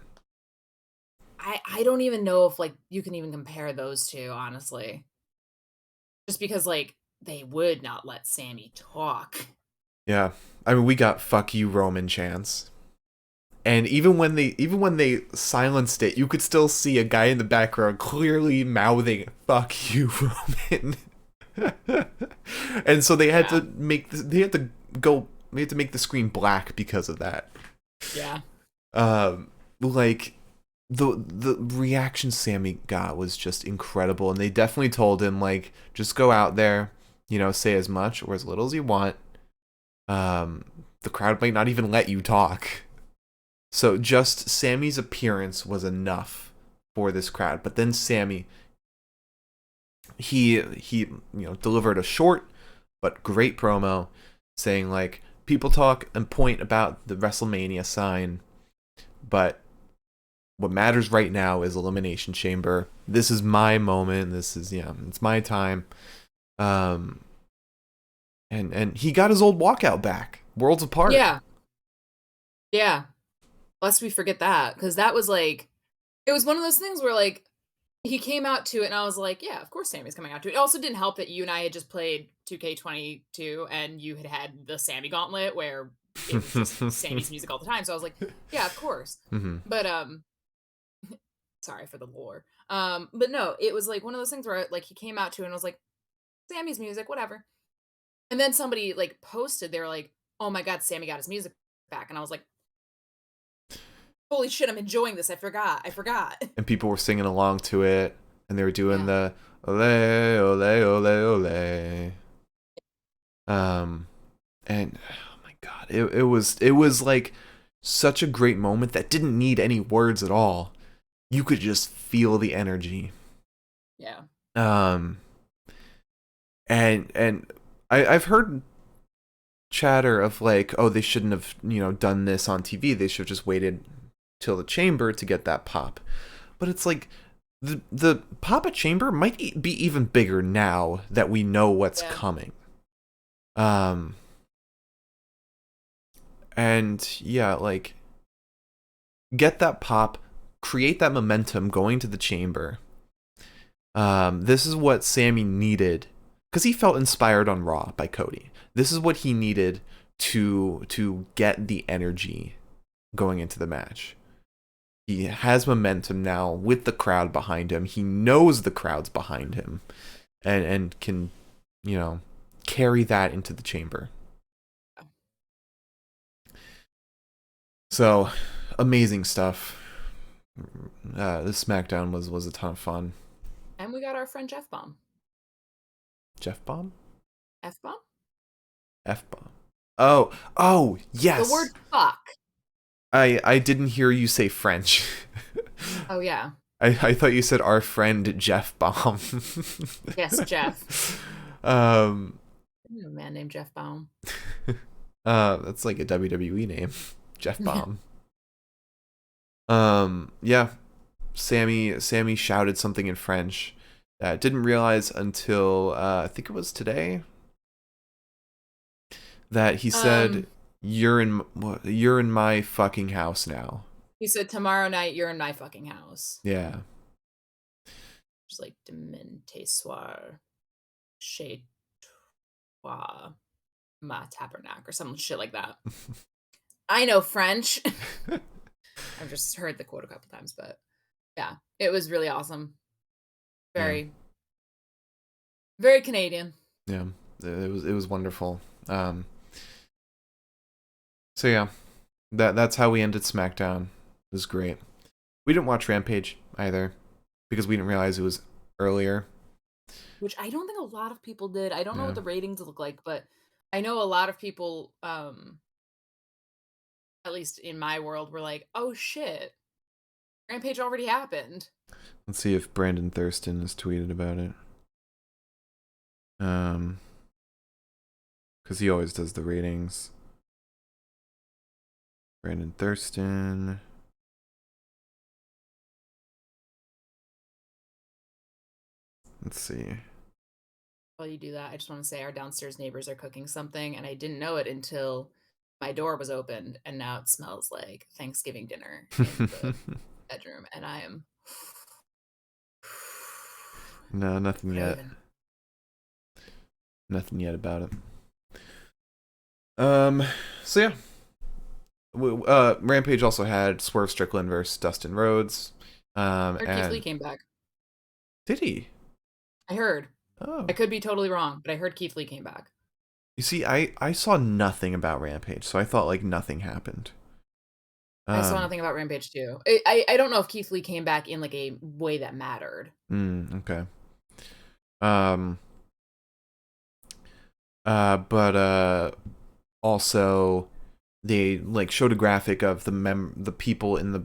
I don't even know if like you can even compare those two, honestly. Just because like they would not let Sammy talk. Yeah, I mean we got "fuck you Roman" chants. And even when they silenced it, you could still see a guy in the background clearly mouthing "fuck you, Roman." And so they had Yeah. to make they had to go they had to make the screen black because of that. Yeah. Like the reaction Sammy got was just incredible, and they definitely told him like just go out there, say as much or as little as you want. Um, the crowd might not even let you talk. So just Sammy's appearance was enough for this crowd. But then Sammy, he delivered a short but great promo, saying like people talk and point about the WrestleMania sign, but What matters right now is Elimination Chamber. This is my moment. This is, it's my time. Um, and he got his old walkout back. Worlds apart. Yeah. Yeah. Lest we forget that, because that was like, it was one of those things where like he came out to it and I was like, yeah, of course Sammy's coming out to it. It also didn't help that you and I had just played 2K22 and you had the Sammy gauntlet where it was just Sammy's music all the time. So I was like, yeah, of course. Mm-hmm. But sorry for the lore. But no, it was like one of those things where like he came out to it and I was like, Sammy's music, whatever. And then somebody like posted, they were like, oh my god, Sammy got his music back. And I was like, holy shit, I'm enjoying this. I forgot. I forgot. And people were singing along to it, and they were doing Yeah. the ole ole ole ole. And oh my god, it was like such a great moment that didn't need any words at all. You could just feel the energy. Yeah. Um, and I've heard chatter of like, oh, they shouldn't have done this on TV. They should have just waited till the chamber to get that pop. But it's like the pop at chamber might be even bigger now that we know what's Yeah. coming. And yeah, like get that pop, create that momentum going to the chamber. This is what Sammy needed because he felt inspired on Raw by Cody. This is what he needed to get the energy going into the match. He has momentum now with the crowd behind him. He knows the crowd's behind him, and can, carry that into the chamber. So, amazing stuff. This SmackDown was a ton of fun. And we got our friend Jeff Bomb. Jeff Bomb? F Bomb? F Bomb. Oh, yes. The word fuck. I didn't hear you say French. Oh, yeah. I thought you said our friend Jeff Bomb. Yes, Jeff. A man named Jeff Baum. That's like a WWE name. Jeff Bomb. Yeah. Sammy shouted something in French that I didn't realize until I think it was today that he said you're in my fucking house now. He said tomorrow night you're in my fucking house. Yeah. Just like demain tes soir chez toi ma tabernacle or some shit like that. I know French. I've just heard the quote a couple times, but yeah, it was really awesome. Very, very Canadian. Yeah, it was wonderful. So yeah, that's how we ended SmackDown. It was great. We didn't watch Rampage either because we didn't realize it was earlier. Which I don't think a lot of people did. I don't know what the ratings look like, but I know a lot of people, at least in my world, were like, "Oh shit, Rampage already happened." Let's see if Brandon Thurston has tweeted about it. Because he always does the ratings. Brandon Thurston. Let's see. While you do that, I just want to say our downstairs neighbors are cooking something, and I didn't know it until my door was opened, and now it smells like Thanksgiving dinner in the bedroom, and I am No, nothing yet. craving. Nothing yet about it. So yeah. Rampage also had Swerve Strickland versus Dustin Rhodes. I heard Keith And Lee came back. did he? I heard. Oh. I could be totally wrong, but I heard Keith Lee came back. You see, I saw nothing about Rampage, so I thought like nothing happened. I saw nothing about Rampage too. I don't know if Keith Lee came back in like a way that mattered. Okay. But also they like showed a graphic of the people in the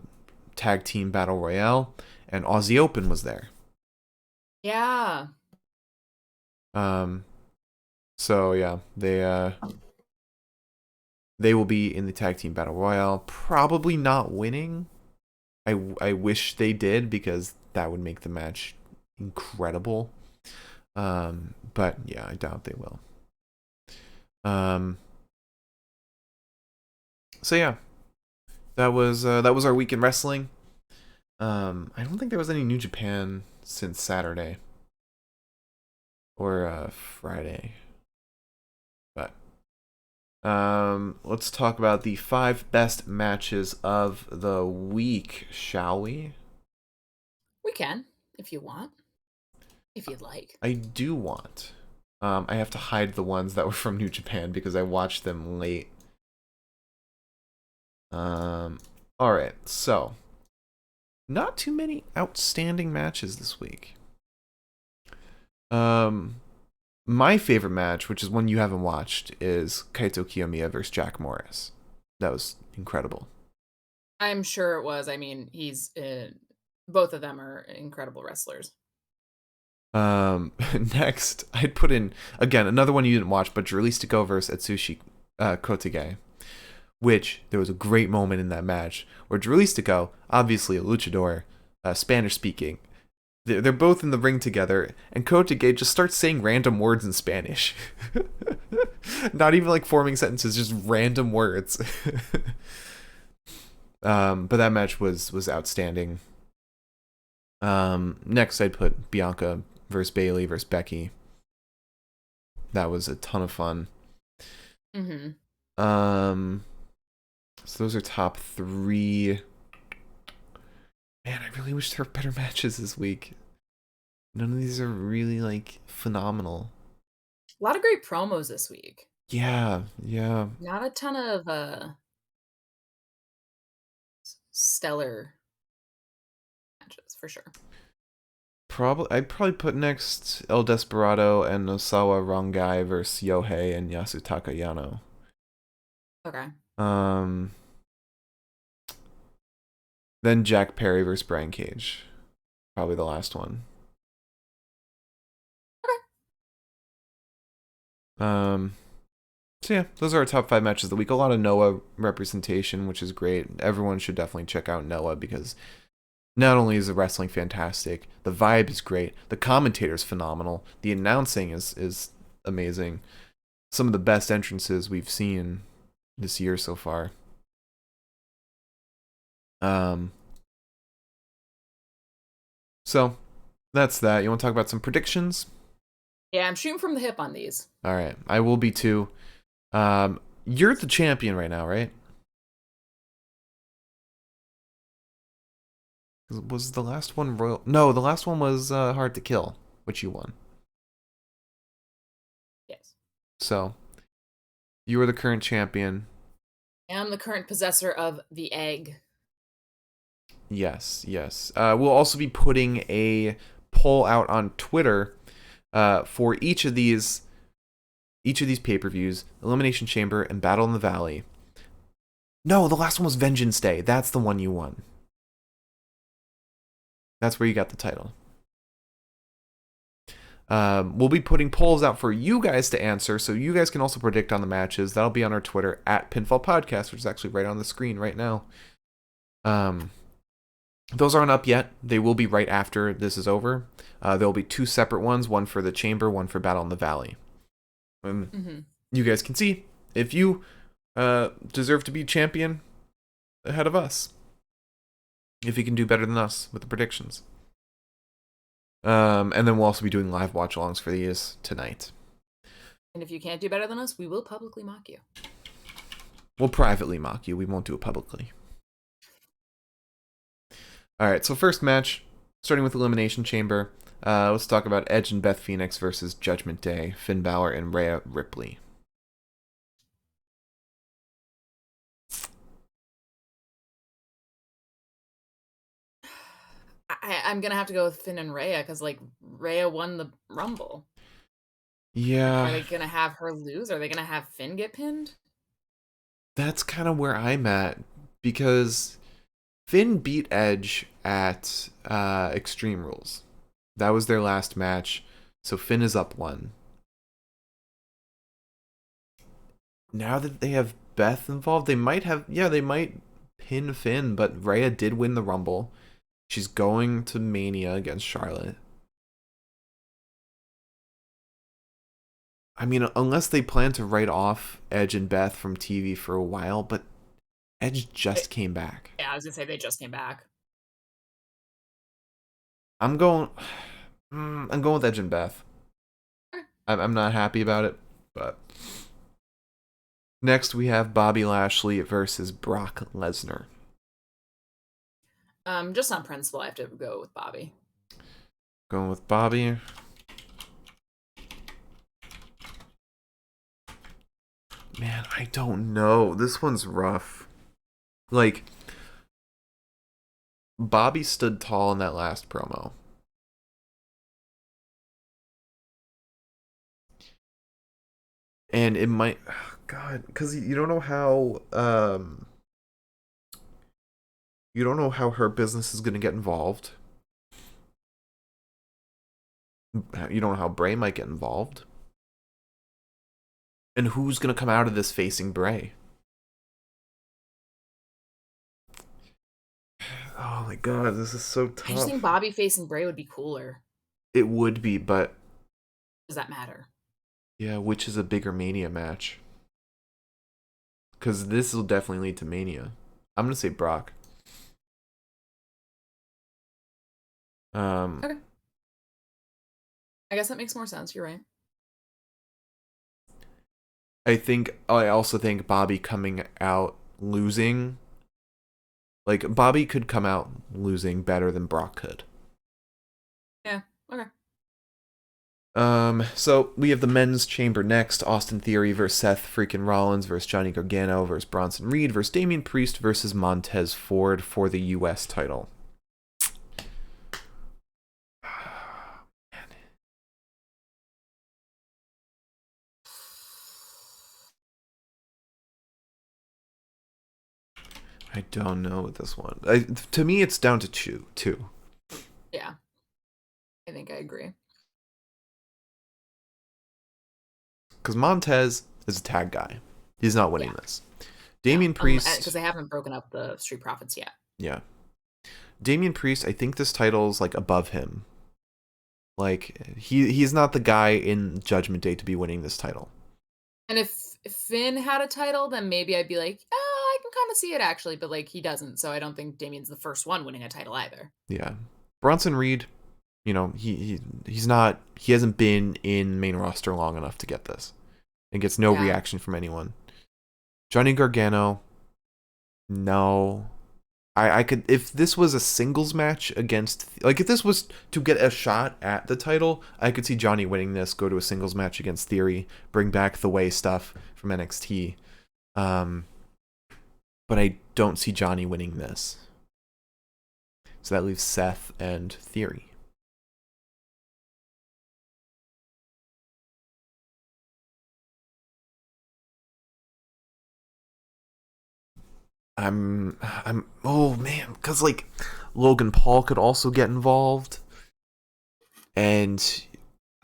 tag team battle royale, and Aussie Open was there. Yeah. So yeah, they will be in the tag team battle royale, probably not winning. I wish they did because that would make the match incredible. But yeah, I doubt they will. Um, so yeah, that was our week in wrestling. I don't think there was any New Japan since Saturday or Friday. But let's talk about the 5 best matches of the week, shall we? We can, if you want, if you'd like. I do want. I have to hide the ones that were from New Japan because I watched them late. All right, so not too many outstanding matches this week. My favorite match, which is one you haven't watched, is Kaito Kiyomiya versus Jack Morris. That was incredible. I'm sure it was. I mean, both of them are incredible wrestlers. Next, I'd put in again another one you didn't watch, but Dralistico versus Atsushi Kotige, which there was a great moment in that match where Dralistico, obviously a luchador, Spanish speaking, they're both in the ring together, and Kotige just starts saying random words in Spanish. Not even like forming sentences, just random words. But that match was outstanding. Next, I'd put Bianca versus Bailey versus Becky. That was a ton of fun. Mm-hmm. So those are top 3. Man, I really wish there were better matches this week. None of these are really like phenomenal. A lot of great promos this week. Yeah, yeah. Not a ton of stellar matches for sure. I'd probably put next El Desperado and Nosawa Rongai versus Yohei and Yasutaka Yano. Okay. Then Jack Perry versus Brian Cage. Probably the last one. Okay. So yeah, those are our top 5 matches of the week. A lot of Noah representation, which is great. Everyone should definitely check out Noah because not only is the wrestling fantastic, the vibe is great, the commentator is phenomenal, the announcing is amazing. Some of the best entrances we've seen this year so far. So that's that. You want to talk about some predictions? Yeah, I'm shooting from the hip on these. All right, I will be too. You're the champion right now, right? Was the last one Royal? No, the last one was Hard to Kill, which you won. Yes. So you are the current champion. I am the current possessor of the egg. Yes, yes. We'll also be putting a poll out on Twitter for each of these pay-per-views, Elimination Chamber and Battle in the Valley. No, the last one was Vengeance Day. That's the one you won. That's where you got the title. We'll be putting polls out for you guys to answer, so you guys can also predict on the matches. That'll be on our Twitter at Pinfall Podcast, which is actually right on the screen right now. Those aren't up yet. They will be right after this is over. There'll be 2 separate ones, one for the Chamber, one for Battle in the Valley. You guys can see if you deserve to be champion ahead of us. If you can do better than us with the predictions. And then we'll also be doing live watch-alongs for these tonight. And if you can't do better than us, we will publicly mock you. We'll privately mock you. We won't do it publicly. All right, so first match, starting with Elimination Chamber. Let's talk about Edge and Beth Phoenix versus Judgment Day, Finn Balor and Rhea Ripley. I'm gonna have to go with Finn and Rhea because like Rhea won the Rumble. Yeah. Are they gonna have her lose? Are they gonna have Finn get pinned? That's kind of where I'm at because Finn beat Edge at Extreme Rules. That was their last match, so Finn is up 1. Now that they have Beth involved, they might pin Finn, but Rhea did win the Rumble. She's going to Mania against Charlotte. I mean, unless they plan to write off Edge and Beth from TV for a while, but Edge just came back. Yeah, I was gonna say they just came back. I'm going. I'm going with Edge and Beth. I'm not happy about it, but next we have Bobby Lashley versus Brock Lesnar. Just on principle, I have to go with Bobby. Going with Bobby. Man, I don't know. This one's rough. Like, Bobby stood tall in that last promo. And it might, oh God, because you don't know how you don't know how her business is going to get involved. You don't know how Bray might get involved. And who's going to come out of this facing Bray? Oh my God, this is so I just tough. think Bobby facing Bray would be cooler. It would be, but Does that matter? yeah, which is a bigger Mania match? Because this will definitely lead to Mania. I'm going to say Brock. Okay. I guess that makes more sense. You're right. I also think Bobby coming out losing, like Bobby could come out losing better than Brock could. Yeah. Okay. So we have the men's chamber next. Austin Theory versus Seth freaking Rollins versus Johnny Gargano versus Bronson Reed versus Damian Priest versus Montez Ford for the US title. I don't know with this one. To me, it's down to two. Yeah. I think I agree. Because Montez is a tag guy. He's not winning this. Damian Priest. Because they haven't broken up the Street Profits yet. Yeah. Damian Priest, I think this title's like above him. Like he's not the guy in Judgment Day to be winning this title. And if Finn had a title, then maybe I'd be like, I can kind of see it actually, but like he doesn't, so I don't think Damien's the first one winning a title either. Yeah. Bronson Reed, you know, he's not, he hasn't been in main roster long enough to get this. And gets no reaction from anyone. Johnny Gargano, no. I could, if this was a singles match against, like if this was to get a shot at the title, I could see Johnny winning this, go to a singles match against Theory, bring back the Way stuff from NXT. But I don't see Johnny winning this. So that leaves Seth and Theory. Oh man, because like Logan Paul could also get involved and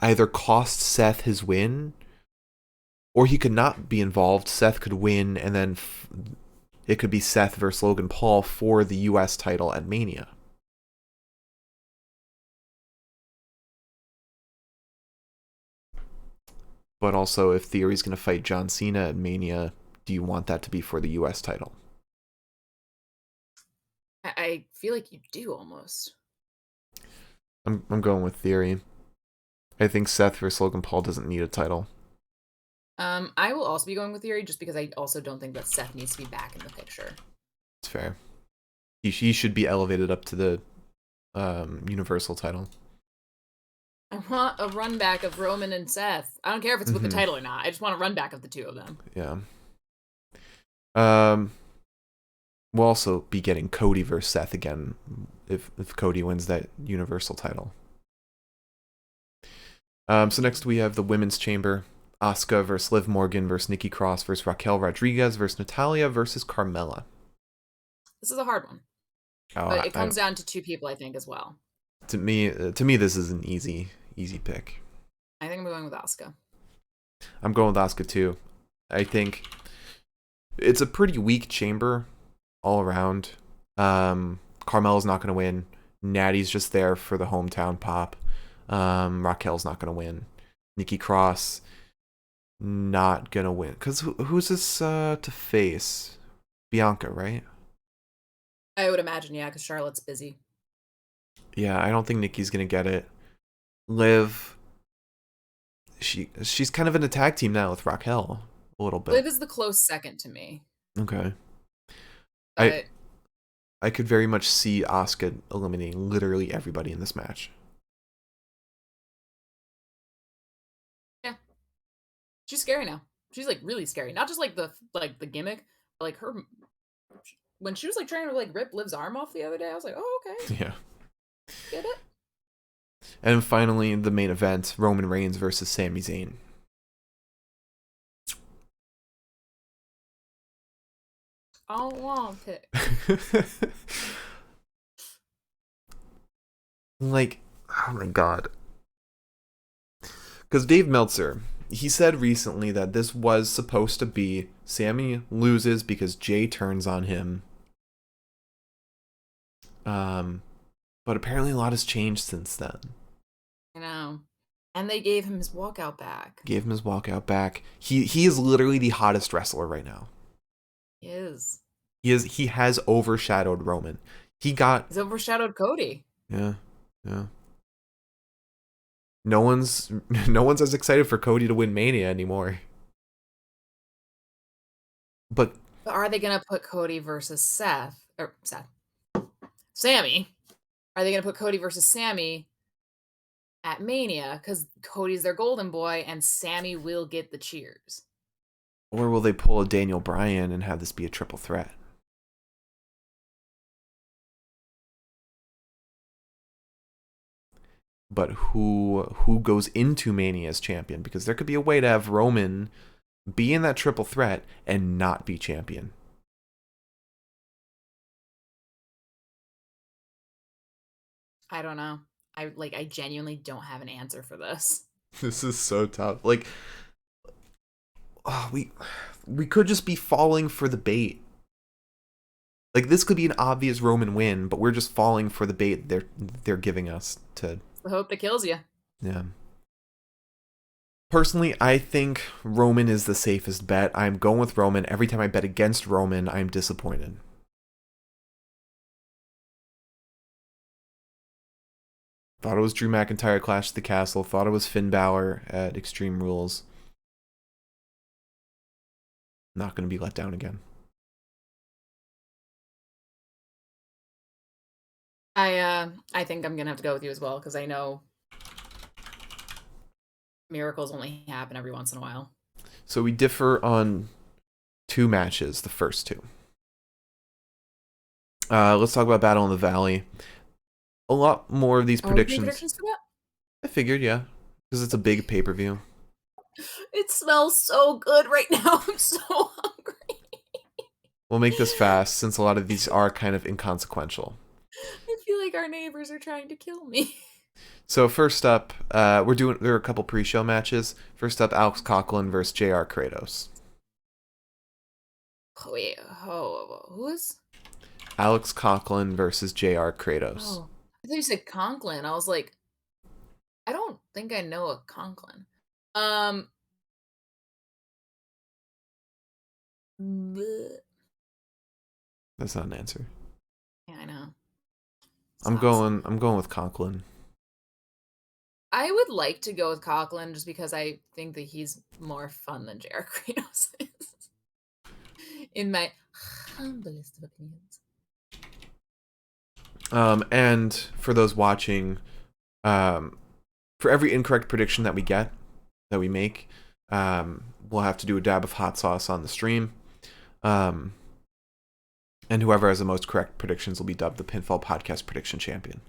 either cost Seth his win, or he could not be involved. Seth could win, and then it could be Seth versus Logan Paul for the US title at Mania. But also, if Theory's going to fight John Cena at Mania, do you want that to be for the US title? I feel like you do almost. I'm going with Theory. I think Seth versus Logan Paul doesn't need a title. I will also be going with Theory just because I also don't think that Seth needs to be back in the picture. It's fair. He should be elevated up to the Universal title. I want a run back of Roman and Seth. I don't care if it's with the title or not. I just want a run back of the two of them. Yeah. We'll also be getting Cody versus Seth again if Cody wins that Universal title. So next we have the Women's Chamber. Asuka versus Liv Morgan versus Nikki Cross versus Raquel Rodriguez versus Natalya versus Carmella. This is a hard one. But it comes down to two people, I think, as well. To me, this is an easy pick. I think I'm going with Asuka. I'm going with Asuka too. I think it's a pretty weak chamber. all around. Carmella's not going to win. Natty's just there for the hometown pop. Raquel's not going to win. Nikki Cross not going to win. Because who's this to face? Bianca, right? I would imagine, yeah, because Charlotte's busy. Yeah, I don't think Nikki's going to get it. Liv, she's kind of in a tag team now with Raquel a little bit. Liv is the close second to me. Okay. I But I could very much see Asuka eliminating literally everybody in this match. yeah, she's scary now. She's like really scary. Not just like the gimmick, but like her when she was like trying to like rip Liv's arm off the other day. I was like, oh okay, Yeah. get it. And finally, the main event: Roman Reigns versus Sami Zayn. I don't want to pick. Like, oh my god. Because Dave Meltzer, he said recently that this was supposed to be Sammy loses because Jay turns on him. But apparently a lot has changed since then. You know, and they gave him his walkout back. Gave him his walkout back. He is literally the hottest wrestler right now. He is. He has overshadowed Roman. He's overshadowed Cody. Yeah. Yeah. No one's as excited for Cody to win Mania anymore. But Are they gonna put Cody versus Sammy? Are they gonna put Cody versus Sammy at Mania? Because Cody's their golden boy, and Sammy will get the cheers. or will they pull a Daniel Bryan and have this be a triple threat? But who goes into Mania as champion? Because there could be a way to have Roman be in that triple threat and not be champion. I don't know. I genuinely don't have an answer for this. This is so tough. Like, oh, we could just be falling for the bait. Like, this could be an obvious Roman win, but we're just falling for the bait they're giving us to. It's the hope that kills you. Yeah. Personally, I think Roman is the safest bet. I'm going with Roman. Every time I bet against Roman, I'm disappointed. Thought it was Drew McIntyre at Clash at the Castle. Thought it was Finn Balor at Extreme Rules. Not going to be let down again. I think I'm gonna have to go with you as well because I know miracles only happen every once in a while. So we differ on 2 matches, the first 2. Let's talk about Battle in the Valley. A lot more of these predictions. For that? I figured, yeah, because it's a big pay-per-view. It smells so good right now. I'm so hungry. We'll make this fast since a lot of these are kind of inconsequential. I feel like our neighbors are trying to kill me. So first up, there are a couple pre-show matches. First up, Alex Coughlin versus JR Kratos. Wait, who is? Alex Coughlin versus JR Kratos. Oh, I thought you said Conklin. I was like, I don't think I know a Conklin. Bleh. That's not an answer. Yeah, I know. I'm going with Conklin. I would like to go with Conklin just because I think that he's more fun than JR Kratos is. In my humblest of opinions. And for those watching, for every incorrect prediction that we make, we'll have to do a dab of hot sauce on the stream. And whoever has the most correct predictions will be dubbed the Pinfall Podcast Prediction Champion.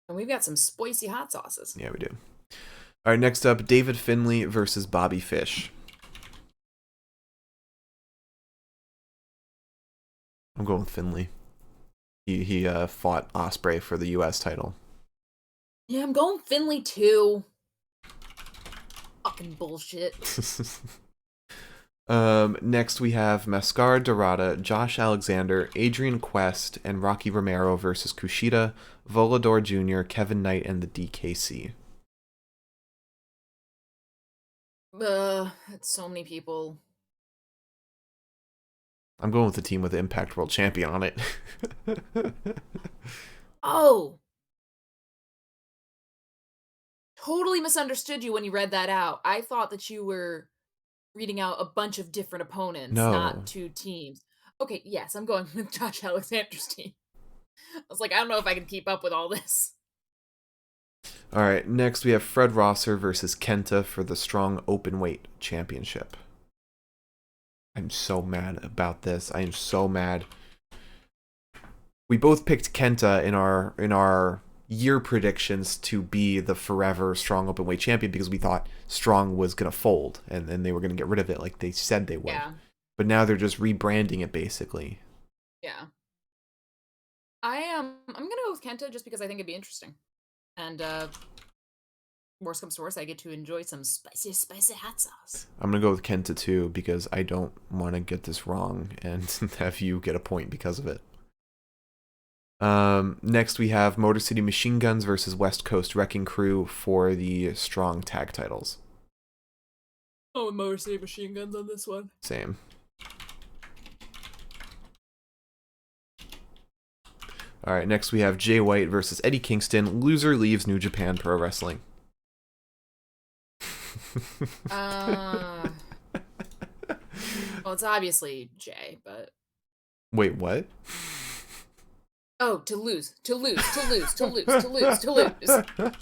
And we've got some spicy hot sauces. Yeah, we do. All right, next up, David Finlay versus Bobby Fish. I'm going with Finlay. He fought Ospreay for the U.S. title. Yeah, I'm going Finlay too. Fucking bullshit. Next we have Mascara Dorada, Josh Alexander, Adrian Quest, and Rocky Romero versus Kushida, Volador Jr., Kevin Knight, and the DKC. It's so many people. I'm going with the team with the Impact World Champion on it. Oh, totally misunderstood you when you read that out. I thought that you were reading out a bunch of different opponents, not No. two teams. Okay, yes, I'm going with Josh Alexander's team. I was like, I don't know if I can keep up with all this. All right, next we have Fred Rosser versus Kenta for the Strong Openweight Championship. I'm so mad about this. I am so mad. We both picked Kenta in our year predictions to be the forever Strong Openweight champion because we thought Strong was gonna fold and then they were gonna get rid of it like they said they would. Yeah, But now they're just rebranding it basically. yeah. I am. I'm gonna go with Kenta just because I think it'd be interesting. And worst comes to worst, I get to enjoy some spicy, spicy hot sauce. I'm gonna go with Kenta too because I don't want to get this wrong and have you get a point because of it. Next we have Motor City Machine Guns versus West Coast Wrecking Crew for the Strong Tag titles. Oh, Motor City Machine Guns on this one. Same. All right, next we have Jay White versus Eddie Kingston. Loser leaves New Japan Pro Wrestling. Well, it's obviously Jay, but Wait, what? oh, to lose, to lose, to lose, to lose, to lose, to lose.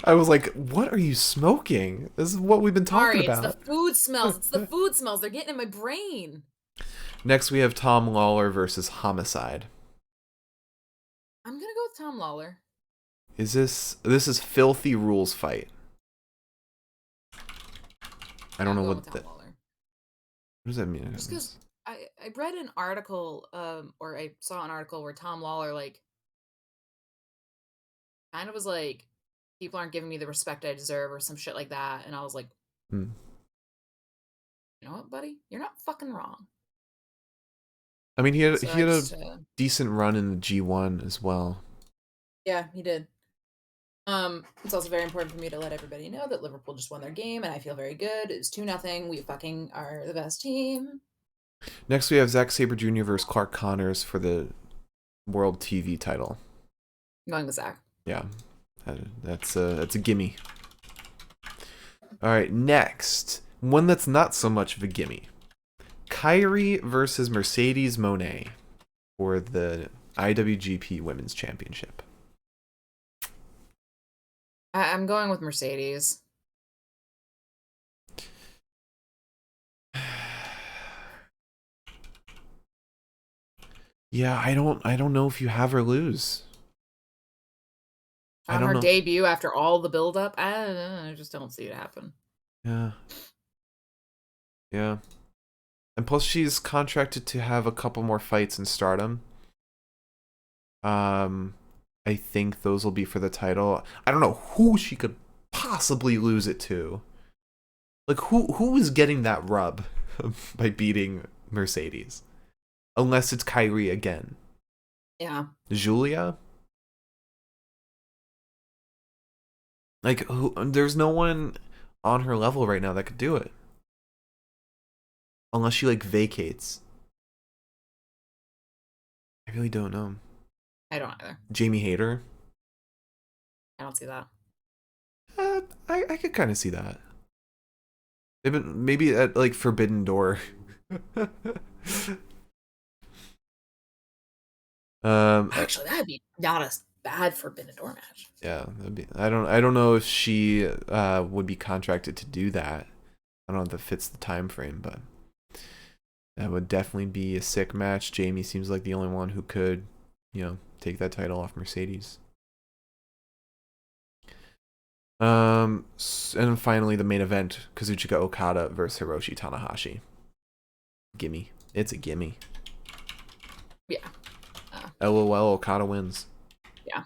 I was like, what are you smoking? This is what we've been talking Sorry, it's the about. food smells. It's the food smells. They're getting in my brain. Next we have Tom Lawler versus Homicide. I'm gonna go with Tom Lawler. This is filthy rules fight. I don't I'm know going what with Tom that. Lawler. What does that mean? Just because I read an article, or I saw an article where Tom Lawler like kind of was like, people aren't giving me the respect I deserve or some shit like that, and I was like, Hmm. you know what, buddy, you're not fucking wrong. I mean, So he I had a just decent run in the G1 as well. yeah, he did. It's also very important for me to let everybody know that Liverpool just won their game, and I feel very good. It's 2-0. We fucking are the best team. Next we have Zack Sabre Jr. versus Clark Connors for the World TV title. I'm going with Zach. Yeah, that's a gimme. All right, next one that's not so much of a gimme. Kyrie versus Mercedes Moné for the IWGP Women's Championship. I'm going with Mercedes. Yeah, I don't know if you have her lose. I On don't her know. debut after all the buildup, I don't know, I just don't see it happen. Yeah. Yeah. And plus she's contracted to have a couple more fights in Stardom. Um I think those will be for the title. I don't know who she could possibly lose it to. Like who is getting that rub by beating Mercedes? Unless it's Kyrie again. Yeah. Julia? Like there's no one on her level right now that could do it. Unless she like vacates. I really don't know. I don't either. Jamie Hayter? I don't see that. I could kind of see that. Maybe at like Forbidden Door. Actually, that'd be not a bad Forbidden Door match. Yeah, I don't know if she would be contracted to do that. I don't know if that fits the time frame, but that would definitely be a sick match. Jamie seems like the only one who could, take that title off Mercedes. And then finally the main event, Kazuchika Okada versus Hiroshi Tanahashi. Gimme. It's a gimme. Yeah. LOL, Okada wins. Yeah.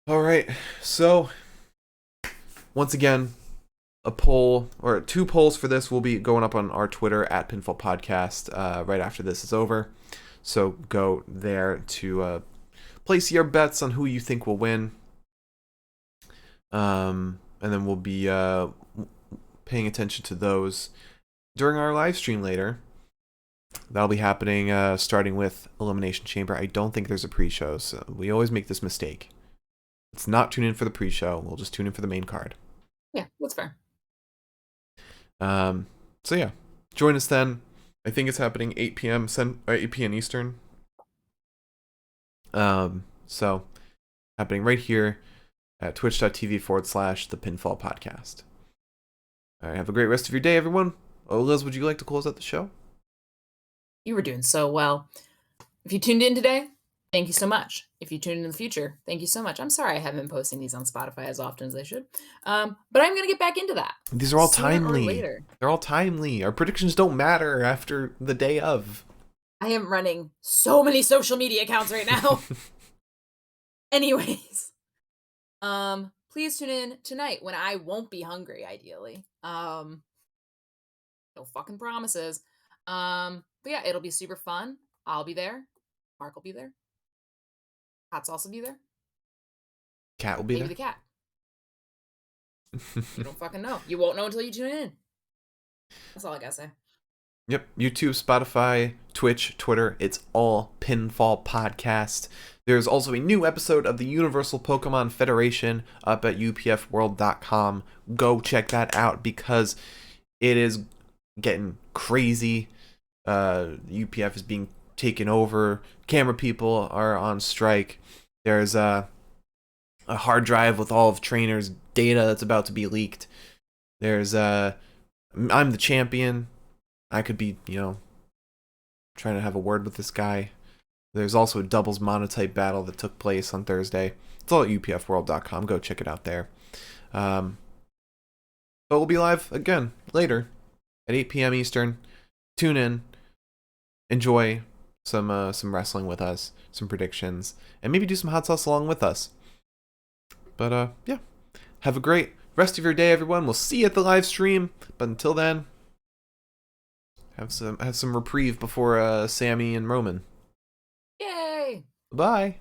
All right. So, once again, a poll, or two polls for this will be going up on our Twitter at Pinfall Podcast right after this is over. So go there to place your bets on who you think will win. And then we'll be paying attention to those during our live stream later. That'll be happening starting with Elimination Chamber. I don't think there's a pre-show, so we always make this mistake. Let's not tune in for the pre-show. We'll just tune in for the main card. Yeah, that's fair. So yeah, join us then. I think it's happening 8 p.m. 8 p.m. Eastern. So happening right here at twitch.tv/the Pinfall Podcast. All right, have a great rest of your day, everyone. Oh, Liz, would you like to close out the show? You were doing so well. If you tuned in today, thank you so much. If you tune in the future, thank you so much. I'm sorry I haven't been posting these on Spotify as often as I should. But I'm going to get back into that. These are all sooner or timely. later. They're all timely. Our predictions don't matter after the day of. I am running so many social media accounts right now. Anyways, please tune in tonight when I won't be hungry, ideally. No fucking promises. But yeah, it'll be super fun. I'll be there. Mark will be there. Hot Sauce will be there. Cat will be Maybe there. the cat. You don't fucking know. You won't know until you tune in. That's all I gotta say. Yep. YouTube, Spotify, Twitch, Twitter. It's all Pinfall Podcast. There's also a new episode of the Universal Pokemon Federation up at upfworld.com. Go check that out because it is getting crazy. UPF is being taken over. Camera people are on strike. There's a hard drive with all of trainers' data that's about to be leaked. There's I'm the champion. I could be, trying to have a word with this guy. There's also a doubles monotype battle that took place on Thursday. It's all at upfworld.com. Go check it out there. But we'll be live again later at 8 p.m. Eastern. Tune in. Enjoy some wrestling with us, some predictions, and maybe do some hot sauce along with us. But yeah, have a great rest of your day, everyone. We'll see you at the live stream. But until then, have some reprieve before Sammy and Roman. Yay! Bye.